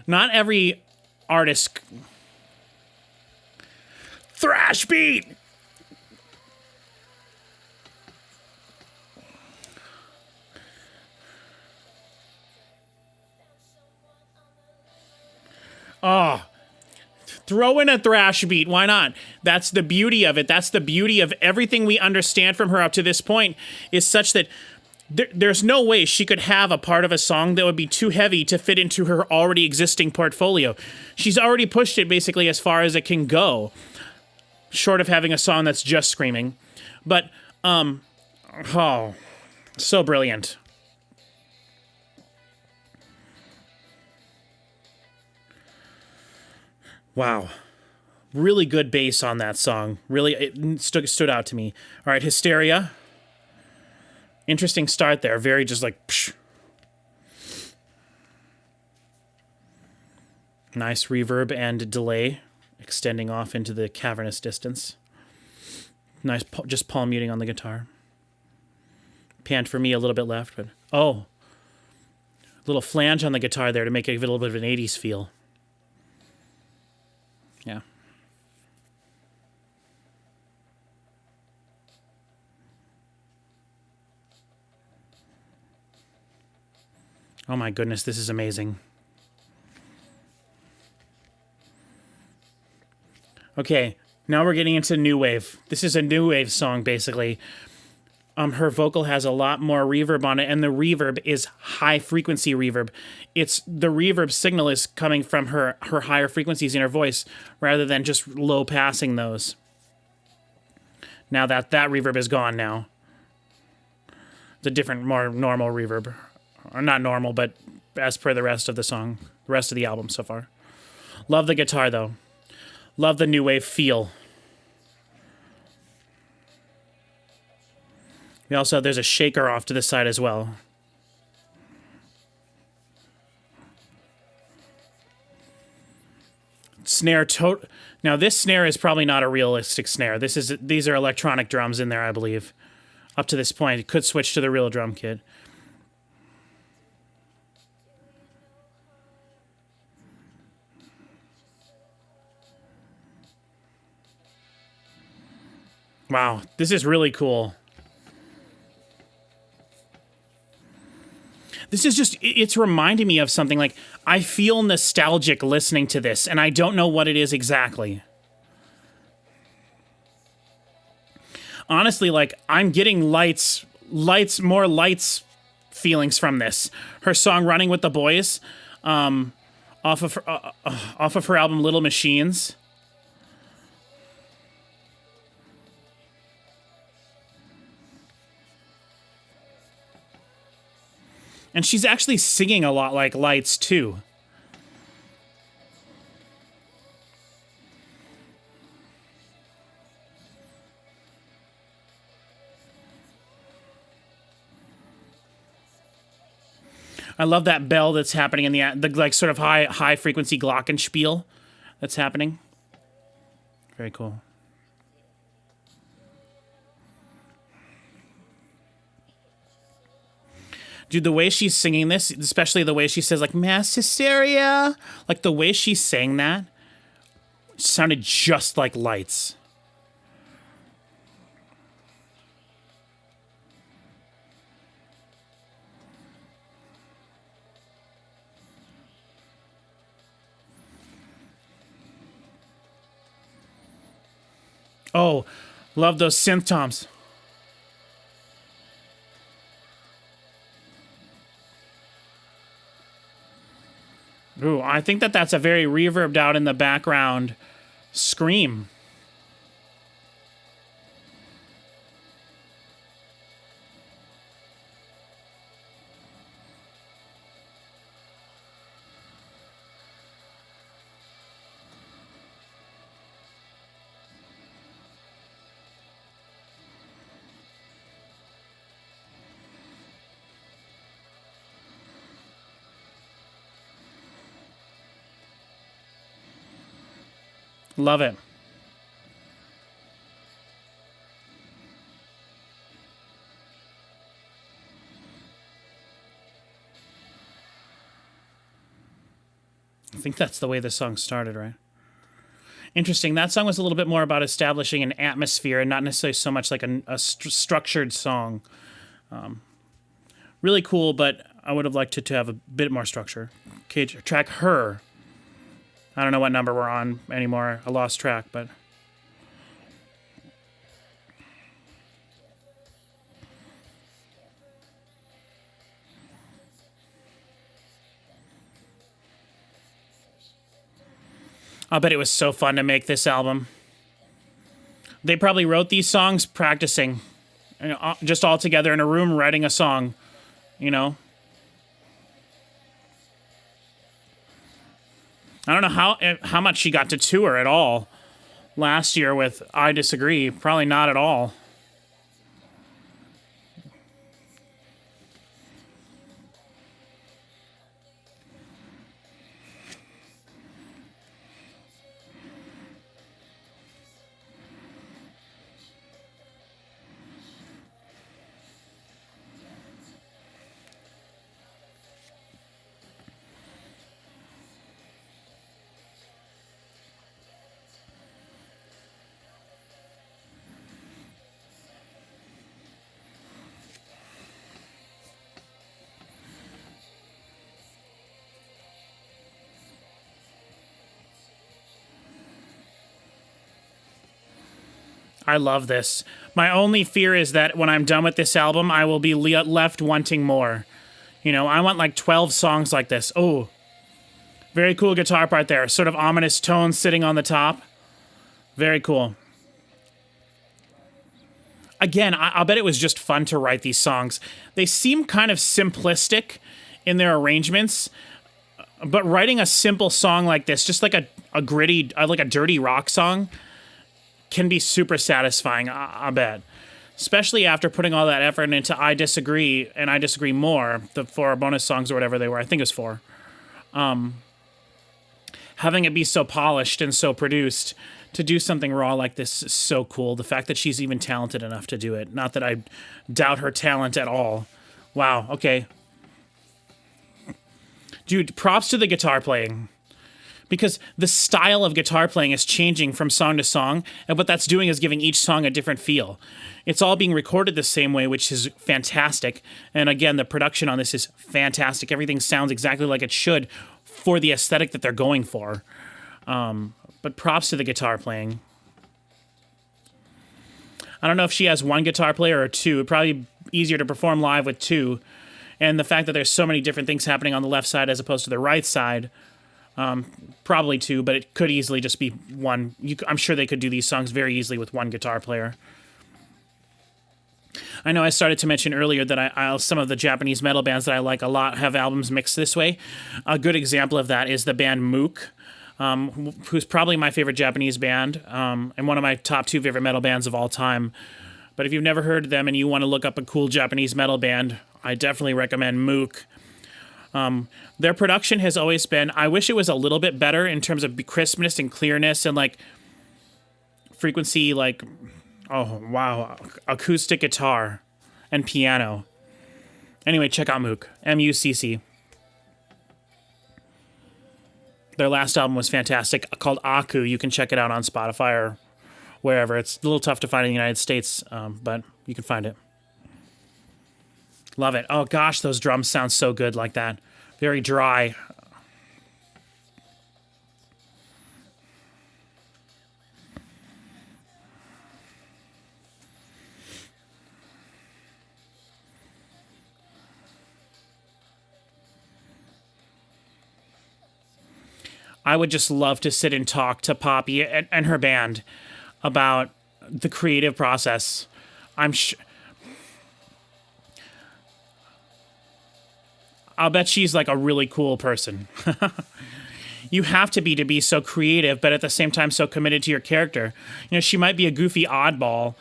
Not every artist... Thrash beat! Oh, throw in a thrash beat. Why not? That's the beauty of it. That's the beauty of everything we understand from her up to this point is such that there's no way she could have a part of a song that would be too heavy to fit into her already existing portfolio. She's already pushed it basically as far as it can go, short of having a song that's just screaming. But, oh, so brilliant. Wow. Really good bass on that song. Really, it stood out to me. All right, Hysteria. Interesting start there. Very just like, psh. Nice reverb and delay extending off into the cavernous distance. Nice, just palm muting on the guitar. Panned for me a little bit left, but oh. A little flange on the guitar there to make it a little bit of an 80s feel. Yeah. Oh my goodness, this is amazing. Okay, now we're getting into new wave. This is a new wave song, basically. Her vocal has a lot more reverb on it, and the reverb is high frequency reverb. It's the reverb signal is coming from her higher frequencies in her voice, rather than just low passing those. Now that reverb is gone now. It's a different, more normal reverb. Or not normal, but as per the rest of the song, the rest of the album so far. Love the guitar, though. Love the new wave feel. We also, there's a shaker off to the side as well. Snare, now this snare is probably not a realistic snare. These are electronic drums in there, I believe. Up to this point, it could switch to the real drum kit. Wow, this is really cool. This is just, it's reminding me of something. Like, I feel nostalgic listening to this, and I don't know what it is exactly. Honestly, like, I'm getting more lights feelings from this. Her song Running with the Boys, off of her album Little Machines. And she's actually singing a lot like Lights, too. I love that bell that's happening in the like sort of high frequency glockenspiel that's happening. Very cool. Dude, the way she's singing this, especially the way she says, like, mass hysteria, like, the way she sang that sounded just like Lights. Oh, love those synth toms. Ooh, I think that's a very reverbed out in the background scream. Love it. I think that's the way the song started, right? Interesting. That song was a little bit more about establishing an atmosphere and not necessarily so much like a structured song. Really cool, but I would have liked it to have a bit more structure. Okay, track Her. I don't know what number we're on anymore. I lost track, but... I'll bet it was so fun to make this album. They probably wrote these songs practicing. Just all together in a room writing a song, you know? I don't know how much she got to tour at all last year with I Disagree. Probably not at all. I love this. My only fear is that when I'm done with this album, I will be left wanting more. You know, I want like 12 songs like this. Oh, very cool guitar part there. Sort of ominous tone sitting on the top. Very cool. Again, I'll bet it was just fun to write these songs. They seem kind of simplistic in their arrangements, but writing a simple song like this, just like a gritty, like a dirty rock song, can be super satisfying, I bet. Especially after putting all that effort into I Disagree and I Disagree More, the 4 bonus songs or whatever they were. I think it was 4. Having it be so polished and so produced, to do something raw like this is so cool. The fact that she's even talented enough to do it. Not that I doubt her talent at all. Wow, okay. Dude, props to the guitar playing. Because the style of guitar playing is changing from song to song, and what that's doing is giving each song a different feel. It's all being recorded the same way, which is fantastic. And again, the production on this is fantastic. Everything sounds exactly like it should for the aesthetic that they're going for. But props to the guitar playing. I don't know if she has one guitar player or two. It'd probably be easier to perform live with 2. And the fact that there's so many different things happening on the left side as opposed to the right side, probably 2, but it could easily just be 1. I'm sure they could do these songs very easily with 1 guitar player. I know I started to mention earlier that some of the Japanese metal bands that I like a lot have albums mixed this way. A good example of that is the band Mook, who's probably my favorite Japanese band, and one of my top 2 favorite metal bands of all time. But if you've never heard of them and you want to look up a cool Japanese metal band, I definitely recommend Mook. Their production has always been, I wish it was a little bit better in terms of crispness and clearness and like frequency, like, oh wow, acoustic guitar and piano. Anyway, check out Mook, M-U-C-C. Their last album was fantastic, called Aku. You can check it out on Spotify or wherever. It's a little tough to find in the United States, but you can find it. Love it. Oh gosh, those drums sound so good like that. Very dry. I would just love to sit and talk to Poppy and her band about the creative process. I'll bet she's like a really cool person. You have to be so creative, but at the same time so committed to your character. You know, she might be a goofy oddball,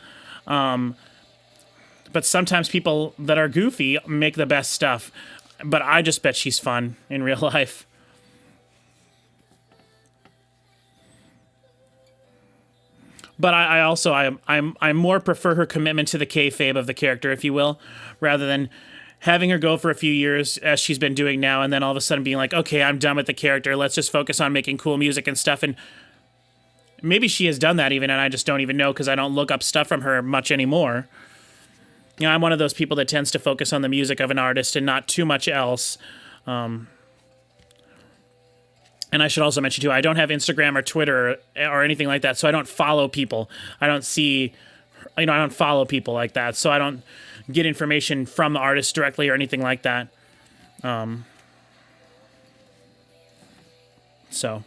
but sometimes people that are goofy make the best stuff. But I just bet she's fun in real life. but I also I more prefer her commitment to the kayfabe of the character, if you will, rather than having her go for a few years as she's been doing now, and then all of a sudden being like, okay, I'm done with the character. Let's just focus on making cool music and stuff. And maybe she has done that even, and I just don't even know because I don't look up stuff from her much anymore. You know, I'm one of those people that tends to focus on the music of an artist and not too much else. And I should also mention, too, I don't have Instagram or Twitter or anything like that, so I don't follow people. I don't see, I don't follow people like that, so I don't get information from the artist directly or anything like that. So.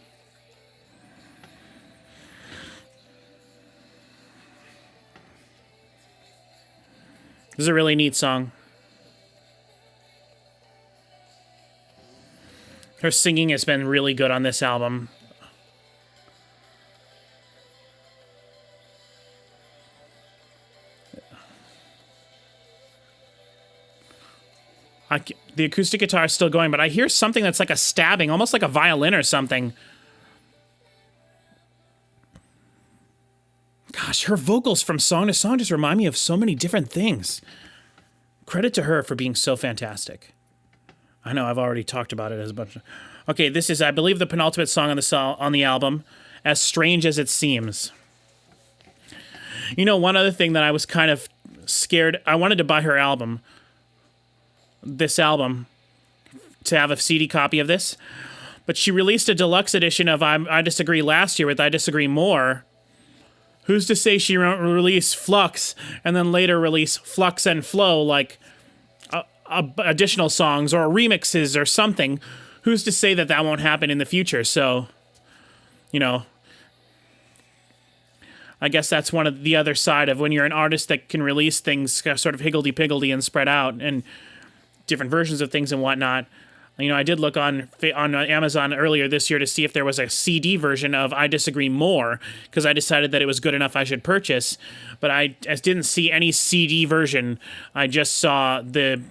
This is a really neat song. Her singing has been really good on this album. The acoustic guitar is still going, but I hear something that's like a stabbing, almost like a violin or something. Gosh, her vocals from song to song just remind me of so many different things. Credit to her for being so fantastic. I know I've already talked about it as a bunch. Okay, this is, I believe, the penultimate song on the album, As Strange as It Seems. You know, one other thing that I was kind of scared, I wanted to buy her album, this album, to have a CD copy of this, but she released a deluxe edition of I Disagree last year with I Disagree More. Who's to say she won't release Flux and then later release Flux and Flow, like additional songs or remixes or something? Who's to say that that won't happen in the future? So, you know, I guess that's one of the other side of when you're an artist that can release things sort of higgledy-piggledy and spread out and different versions of things and whatnot. You know, I did look on Amazon earlier this year to see if there was a CD version of I Disagree More, because I decided that it was good enough I should purchase, but I didn't see any CD version. I just saw the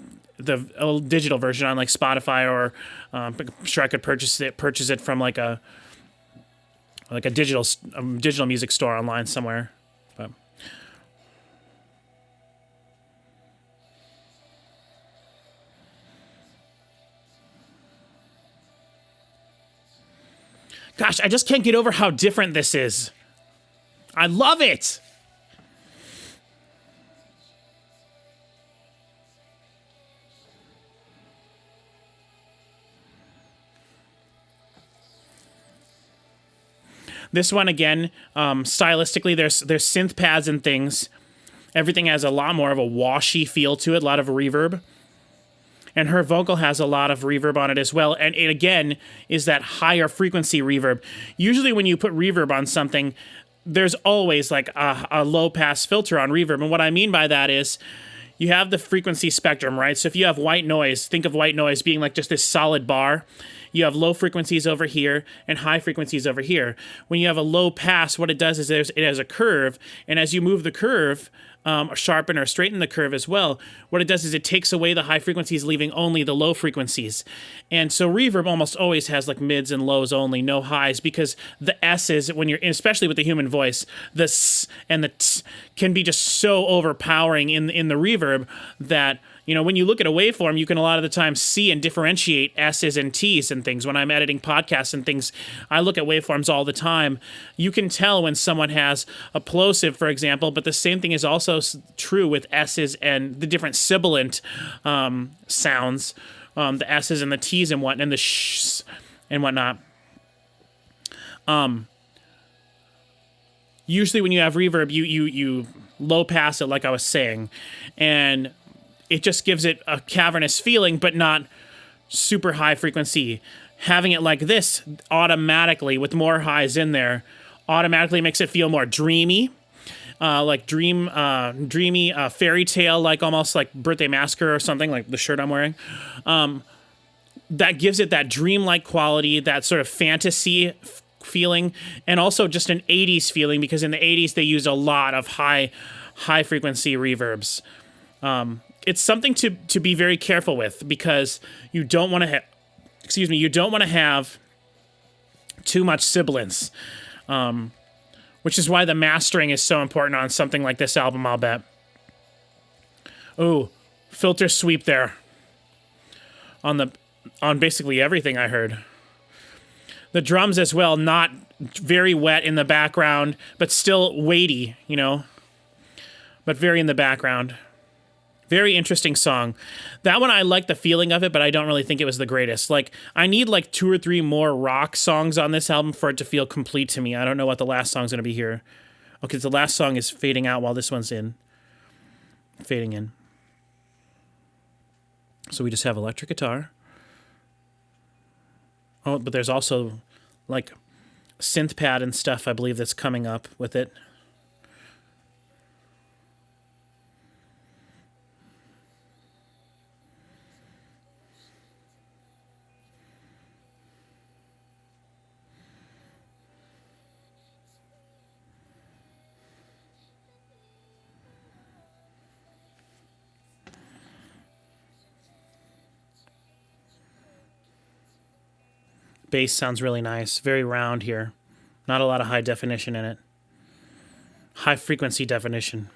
digital version on like Spotify, or I'm sure I could purchase it from like a digital music store online somewhere. But gosh, I just can't get over how different this is. I love it. This one, again, stylistically, there's synth pads and things. Everything has a lot more of a washy feel to it, a lot of reverb. And her vocal has a lot of reverb on it as well. And it, again, is that higher frequency reverb. Usually when you put reverb on something, there's always like a low-pass filter on reverb. And what I mean by that is you have the frequency spectrum, right? So if you have white noise, think of white noise being like just this solid bar. You have low frequencies over here and high frequencies over here. When you have a low pass, what it does is it has a curve, and as you move the curve, or sharpen or straighten the curve as well, what it does is it takes away the high frequencies, leaving only the low frequencies. And so reverb almost always has like mids and lows only, no highs, because the S's, when you're, especially with the human voice, the S and the T can be just so overpowering in the reverb that, you know, when you look at a waveform, you can a lot of the time see and differentiate S's and T's and things. When I'm editing podcasts and things, I look at waveforms all the time. You can tell when someone has a plosive, for example, but the same thing is also true with S's and the different sibilant sounds, the S's and the T's and and the shs and whatnot. Usually when you have reverb, you low pass it, like I was saying, and it just gives it a cavernous feeling, but not super high frequency. Having it like this automatically, with more highs in there, automatically makes it feel more dreamy, like dreamy fairy tale, like almost like Birthday Massacre or something, like the shirt I'm wearing. That gives it that dreamlike quality, that sort of fantasy feeling, and also just an 80s feeling, because in the 80s they used a lot of high frequency reverbs. It's something to be very careful with, because you don't want to you don't want to have too much sibilance. which is why the mastering is so important on something like this album, I'll bet. Ooh, filter sweep there. On basically everything I heard. The drums as well, not very wet in the background, but still weighty, you know, but very in the background. Very interesting song. That one, I like the feeling of it, but I don't really think it was the greatest. Like, I need like 2 or 3 more rock songs on this album for it to feel complete to me. I don't know what the last song's going to be here. Okay, the last song is fading out while this one's fading in. So we just have electric guitar. Oh, but there's also like synth pad and stuff, I believe, that's coming up with it. Bass sounds really nice. Very round here. Not a lot of high definition in it. High frequency definition.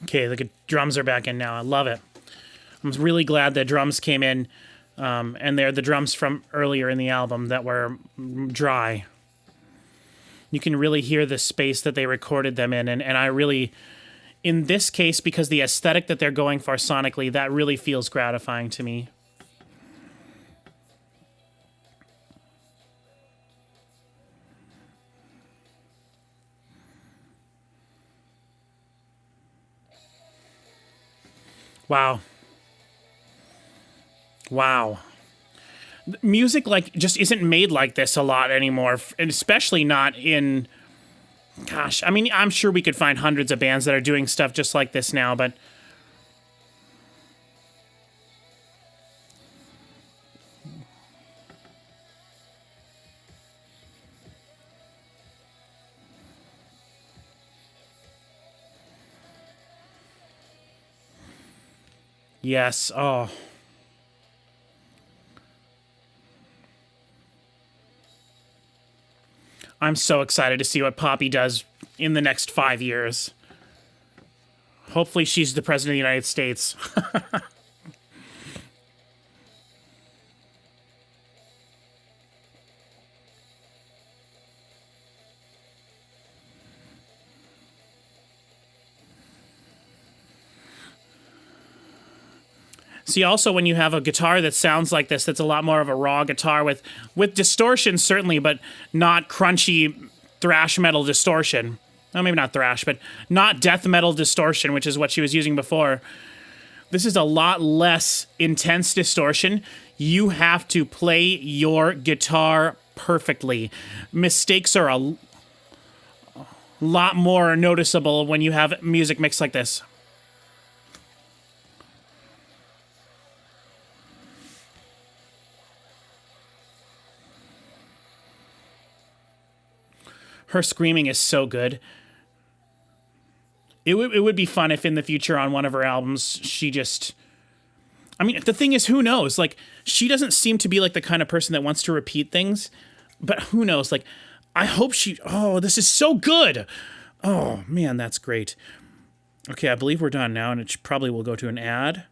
Okay, the drums are back in now. I love it. I'm really glad the drums came in, and they're the drums from earlier in the album that were dry. You can really hear the space that they recorded them in, and I really, in this case, because the aesthetic that they're going for sonically, that really feels gratifying to me. Wow. Wow. Music, like, just isn't made like this a lot anymore, and especially not in... Gosh, I mean, I'm sure we could find hundreds of bands that are doing stuff just like this now, but... Yes, oh... I'm so excited to see what Poppy does in the next 5 years. Hopefully she's the President of the United States. See, also, when you have a guitar that sounds like this, that's a lot more of a raw guitar with distortion, certainly, but not crunchy thrash metal distortion. Well, maybe not thrash, but not death metal distortion, which is what she was using before. This is a lot less intense distortion. You have to play your guitar perfectly. Mistakes are a lot more noticeable when you have music mixed like this. Her screaming is so good. It would be fun if in the future on one of her albums she just... I mean, the thing is, who knows? Like, she doesn't seem to be like the kind of person that wants to repeat things, but who knows? Like, I hope she... Oh, this is so good! Oh, man, that's great. Okay, I believe we're done now, and it probably will go to an ad.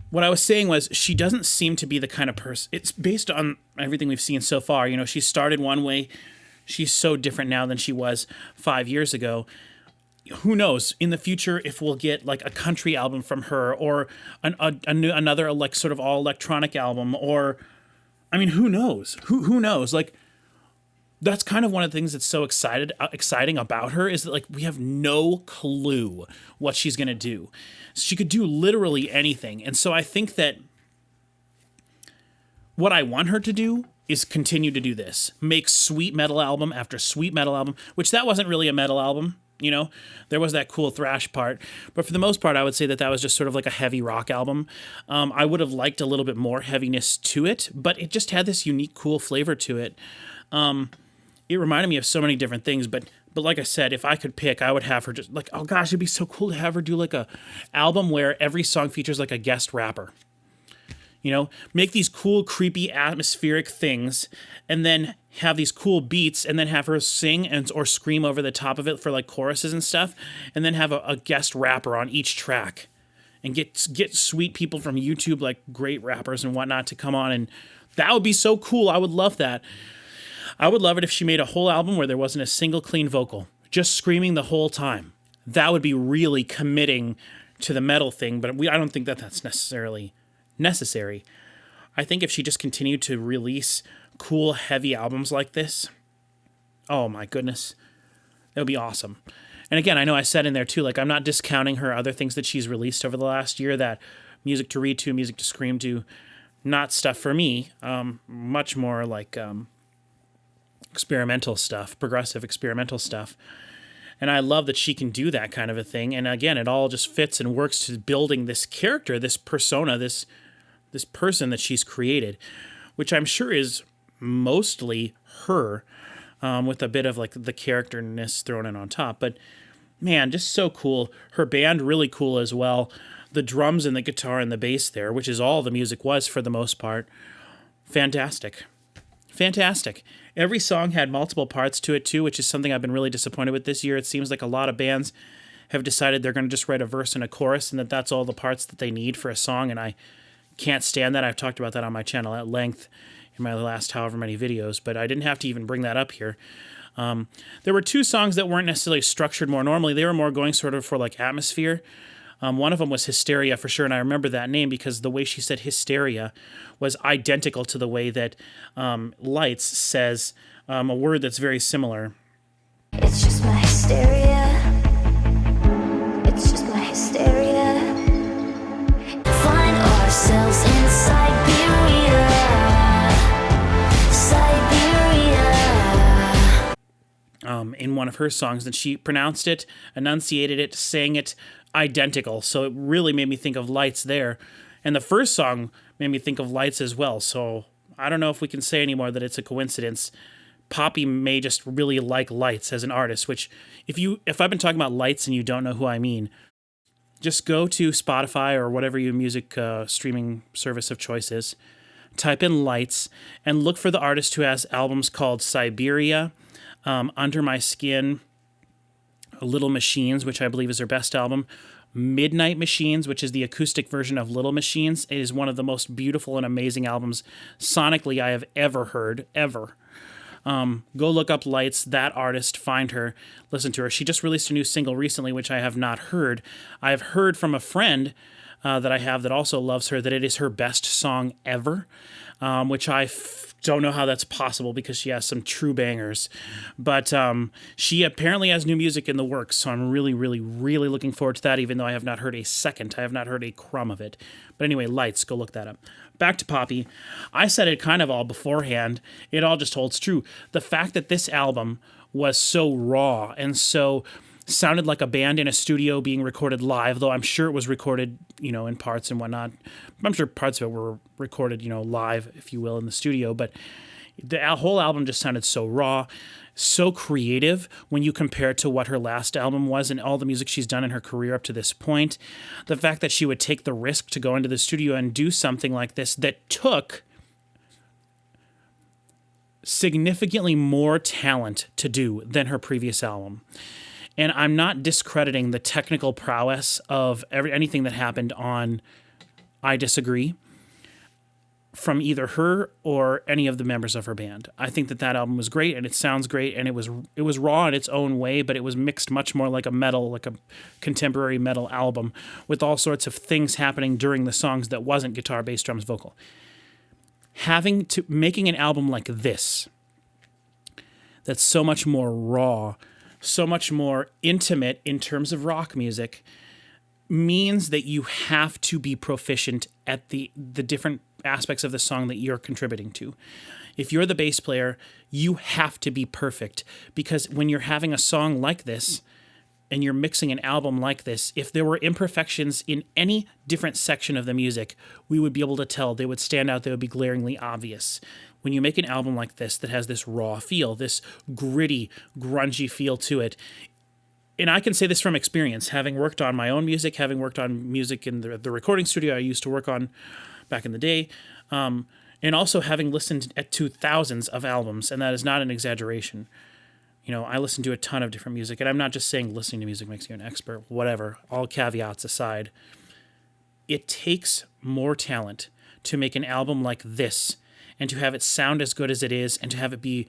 What I was saying was, she doesn't seem to be the kind of person... It's based on everything we've seen so far. You know, she started one way. She's so different now than she was 5 years ago. Who knows, in the future, if we'll get, like, a country album from her, or another, like, sort of all-electronic album, or... I mean, who knows? Who knows? Like, that's kind of one of the things that's so exciting about her, is that like we have no clue what she's going to do. She could do literally anything. And so I think that what I want her to do is continue to do this. Make sweet metal album after sweet metal album, which that wasn't really a metal album, you know? There was that cool thrash part. But for the most part, I would say that that was just sort of like a heavy rock album. I would have liked a little bit more heaviness to it, but it just had this unique, cool flavor to it. It reminded me of so many different things, but like I said, if I could pick, I would have her just like, oh gosh, it'd be so cool to have her do like a album where every song features like a guest rapper. You know, make these cool, creepy, atmospheric things, and then have these cool beats, and then have her sing or scream over the top of it for like choruses and stuff, and then have a guest rapper on each track, and get sweet people from YouTube, like great rappers and whatnot, to come on, and that would be so cool. I would love that. I would love it if she made a whole album where there wasn't a single clean vocal, just screaming the whole time. That would be really committing to the metal thing, but I don't think that that's necessarily necessary. I think if she just continued to release cool, heavy albums like this, oh my goodness, it would be awesome. And again, I know I said in there too, like I'm not discounting her other things that she's released over the last year, that music to read to, music to scream to, not stuff for me, much more like experimental stuff, progressive experimental stuff. And I love that she can do that kind of a thing. And again, it all just fits and works to building this character, this persona, this person that she's created, which I'm sure is mostly her, with a bit of like the characterness thrown in on top. But man, just so cool. Her band, really cool as well. The drums and the guitar and the bass there, which is all the music was for the most part. Fantastic. Fantastic. Every song had multiple parts to it too, which is something I've been really disappointed with this year. It seems like a lot of bands have decided they're going to just write a verse and a chorus, and that's all the parts that they need for a song, and I can't stand that. I've talked about that on my channel at length in my last however many videos, but I didn't have to even bring that up here. There were two songs that weren't necessarily structured more normally. They were more going sort of for like atmosphere. One of them was Hysteria for sure, and I remember that name because the way she said hysteria was identical to the way that Lights says a word that's very similar. It's just my hysteria. It's just my hysteria. Find ourselves in Siberia. In one of her songs, and she pronounced it, enunciated it, sang it identical. So it really made me think of Lights there. And the first song made me think of Lights as well. So I don't know if we can say anymore that it's a coincidence. Poppy may just really like Lights as an artist, which if I've been talking about Lights and you don't know who I mean, just go to Spotify or whatever your music streaming service of choice is, type in Lights, and look for the artist who has albums called Siberia, Under My Skin, Little Machines, which I believe is her best album, Midnight Machines, which is the acoustic version of Little Machines. It is one of the most beautiful and amazing albums sonically I have ever heard, ever. Go look up Lights, that artist, find her, listen to her. She just released a new single recently, which I have not heard. I have heard from a friend that I have that also loves her that it is her best song ever, which I don't know how that's possible because she has some true bangers. But she apparently has new music in the works, so I'm really, really, really looking forward to that, even though I have not heard a second. I have not heard a crumb of it. But anyway, Lights, go look that up. Back to Poppy. I said it kind of all beforehand. It all just holds true. The fact that this album was so raw and so sounded like a band in a studio being recorded live, though I'm sure it was recorded, in parts and whatnot. I'm sure parts of it were recorded, live, if you will, in the studio. But the whole album just sounded so raw, so creative when you compare it to what her last album was and all the music she's done in her career up to this point. The fact that she would take the risk to go into the studio and do something like this that took significantly more talent to do than her previous album. And I'm not discrediting the technical prowess of anything that happened on I Disagree from either her or any of the members of her band. I think that album was great and it sounds great and it was raw in its own way, but it was mixed much more like a contemporary metal album with all sorts of things happening during the songs that wasn't guitar, bass, drums, vocal. Making an album like this that's so much more raw, so much more intimate in terms of rock music, means that you have to be proficient at the different aspects of the song that you're contributing to. If you're the bass player, you have to be perfect, because when you're having a song like this and you're mixing an album like this, if there were imperfections in any different section of the music, we would be able to tell. They would stand out. They would be glaringly obvious. When you make an album like this that has this raw feel, this gritty, grungy feel to it, and I can say this from experience, having worked on my own music, having worked on music in the recording studio I used to work on back in the day, and also having listened to thousands of albums, and that is not an exaggeration. You know, I listen to a ton of different music, and I'm not just saying listening to music makes you an expert, whatever, all caveats aside. It takes more talent to make an album like this, and to have it sound as good as it is, and to have it be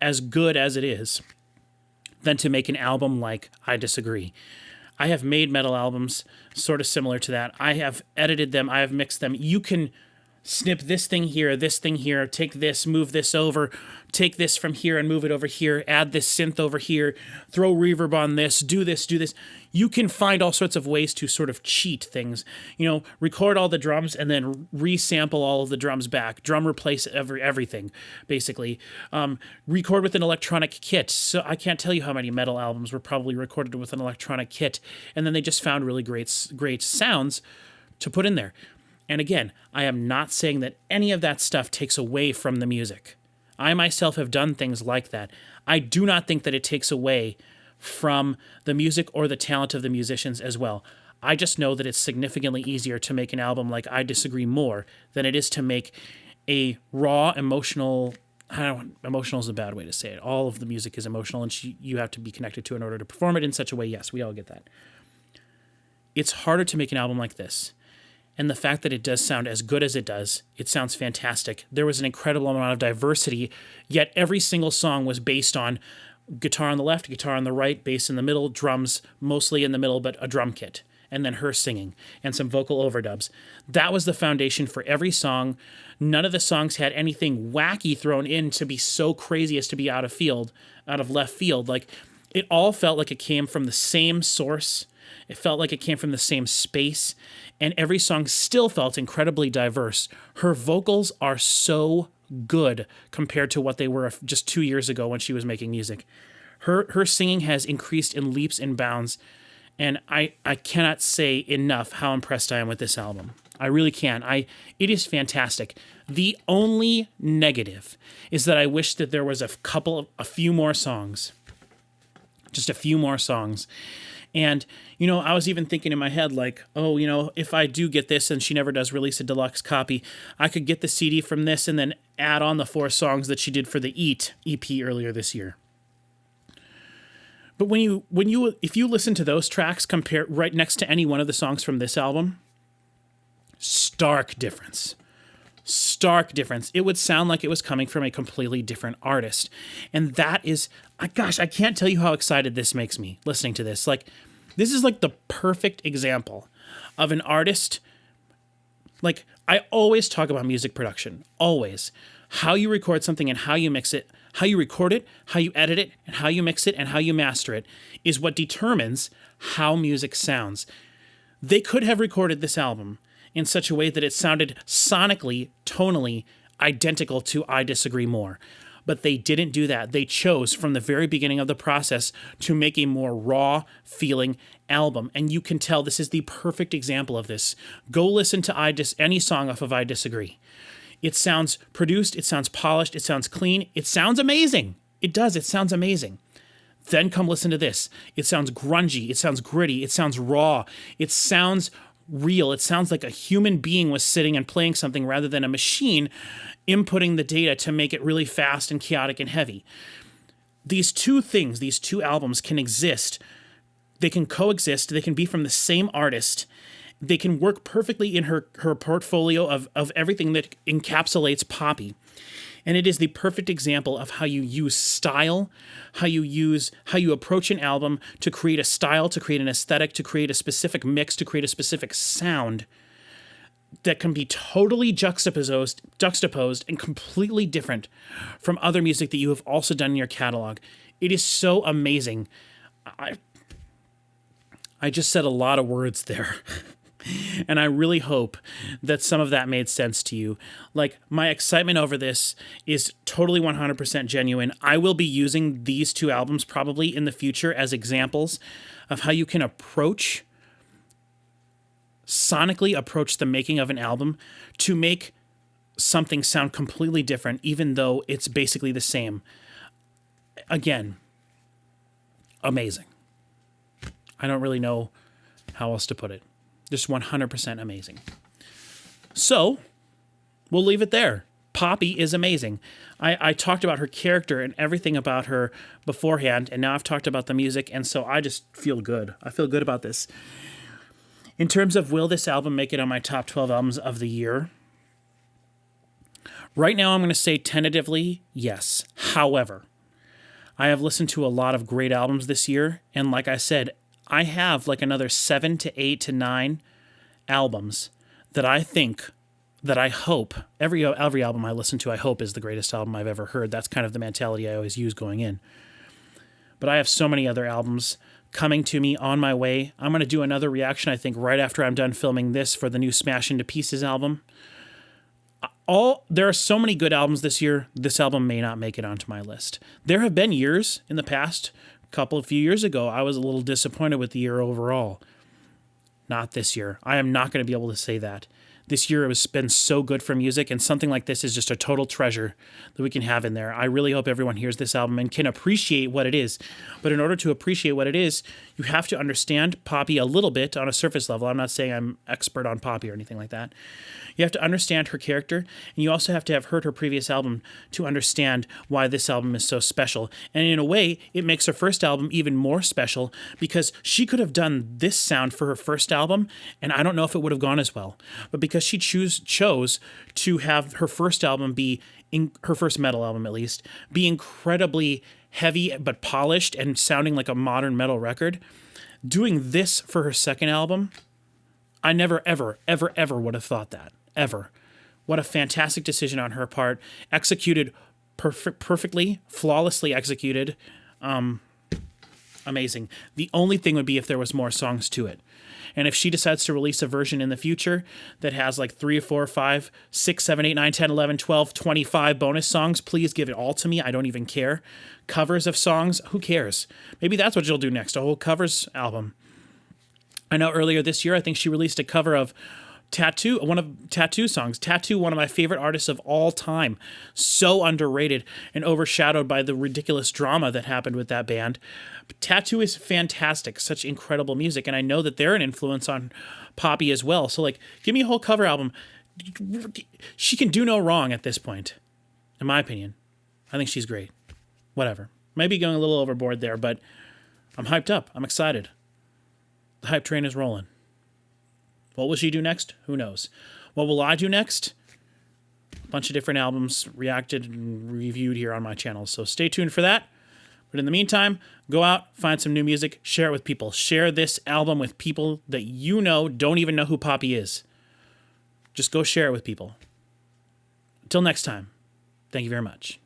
as good as it is, than to make an album like I Disagree. I have made metal albums sort of similar to that. I have edited them. I have mixed them. You can snip this thing here, take this, move this over, take this from here and move it over here, add this synth over here, throw reverb on this, do this. You can find all sorts of ways to sort of cheat things. You know, record all the drums and then resample all of the drums back. Drum replace everything, basically. Record with an electronic kit. So I can't tell you how many metal albums were probably recorded with an electronic kit, and then they just found really great sounds to put in there. And again, I am not saying that any of that stuff takes away from the music. I myself have done things like that. I do not think that it takes away from the music or the talent of the musicians as well. I just know that it's significantly easier to make an album like I Disagree more than it is to make a raw, emotional is a bad way to say it. All of the music is emotional, and you have to be connected to it in order to perform it in such a way. Yes, we all get that. It's harder to make an album like this. And the fact that it does sound as good as it does, it sounds fantastic. There was an incredible amount of diversity, yet every single song was based on guitar on the left, guitar on the right, bass in the middle, drums mostly in the middle, but a drum kit, and then her singing, and some vocal overdubs. That was the foundation for every song. None of the songs had anything wacky thrown in to be so crazy as to be out of left field. Like, it all felt like it came from the same source. It felt like it came from the same space, and every song still felt incredibly diverse. Her vocals are so good compared to what they were just 2 years ago when she was making music. Her singing has increased in leaps and bounds, and I cannot say enough how impressed I am with this album. I really can. It is fantastic. The only negative is that I wish that there was a few more songs. Just a few more songs. And, you know, I was even thinking in my head, like, oh, you know, if I do get this and she never does release a deluxe copy, I could get the CD from this and then add on the 4 songs that she did for the Eat EP earlier this year. But if you listen to those tracks compare right next to any one of the songs from this album, stark difference. It would sound like it was coming from a completely different artist. And that is, gosh, I can't tell you how excited this makes me listening to this. Like, this is like the perfect example of an artist. Like, I always talk about music production, always. How you record something and how you mix it, how you record it, how you edit it, and how you mix it, and how you master it is what determines how music sounds. They could have recorded this album in such a way that it sounded sonically, tonally identical to I Disagree More. But they didn't do that. They chose from the very beginning of the process to make a more raw feeling album. And you can tell this is the perfect example of this. Go listen to any song off of I Disagree. It sounds produced, it sounds polished, it sounds clean, it sounds amazing. It does, it sounds amazing. Then come listen to this. It sounds grungy, it sounds gritty, it sounds raw, it sounds real. It sounds like a human being was sitting and playing something rather than a machine inputting the data to make it really fast and chaotic and heavy. These two albums can exist. They can coexist. They can be from the same artist. They can work perfectly in her portfolio of everything that encapsulates Poppy. And it is the perfect example of how you use style, how you approach an album to create a style, to create an aesthetic, to create a specific mix, to create a specific sound that can be totally juxtaposed and completely different from other music that you have also done in your catalog. It is so amazing. I just said a lot of words there. And I really hope that some of that made sense to you. Like, my excitement over this is totally 100% genuine. I will be using these two albums probably in the future as examples of how you can sonically approach the making of an album to make something sound completely different, even though it's basically the same. Again, amazing. I don't really know how else to put it. Just 100% amazing. So, we'll leave it there. Poppy is amazing. I talked about her character and everything about her beforehand, and now I've talked about the music, and so I just feel good. I feel good about this. In terms of will this album make it on my top 12 albums of the year? Right now, I'm going to say tentatively, yes. However, I have listened to a lot of great albums this year, and like I said, I have like another 7 to 8 to 9 albums that I hope, every album I listen to, I hope is the greatest album I've ever heard. That's kind of the mentality I always use going in. But I have so many other albums coming to me on my way. I'm going to do another reaction, I think, right after I'm done filming this for the new Smash Into Pieces album. There are so many good albums this year, this album may not make it onto my list. There have been years in the past, a few years ago, I was a little disappointed with the year overall. Not this year. I am not going to be able to say that. This year has been so good for music, and something like this is just a total treasure that we can have in there. I really hope everyone hears this album and can appreciate what it is. But in order to appreciate what it is, you have to understand Poppy a little bit on a surface level. I'm not saying I'm expert on Poppy or anything like that. You have to understand her character, and you also have to have heard her previous album to understand why this album is so special. And in a way, it makes her first album even more special because she could have done this sound for her first album, and I don't know if it would have gone as well. But because she chose to have her first album be, her first metal album at least, be incredibly heavy but polished and sounding like a modern metal record, doing this for her second album, I never, ever, ever, ever would have thought that. Ever. What a fantastic decision on her part. Executed perfectly, flawlessly executed. Amazing. The only thing would be if there was more songs to it. And if she decides to release a version in the future that has like 3, 4, 5, 6, 7, 8, 9, 10, 11, 12, 25 bonus songs, please give it all to me. I don't even care. Covers of songs, who cares? Maybe that's what she'll do next, a whole covers album. I know earlier this year, I think she released a cover of Tattoo, one of Tattoo songs. Tattoo, one of my favorite artists of all time. So underrated and overshadowed by the ridiculous drama that happened with that band. But Tattoo is fantastic, such incredible music, and I know that they're an influence on Poppy as well. So, like, give me a whole cover album. She can do no wrong at this point, in my opinion. I think she's great. Whatever. Maybe going a little overboard there, but I'm hyped up. I'm excited. The hype train is rolling. What will she do next? Who knows? What will I do next? A bunch of different albums reacted and reviewed here on my channel, so stay tuned for that. But in the meantime, go out, find some new music, share it with people. Share this album with people that you know don't even know who Poppy is. Just go share it with people. Until next time, thank you very much.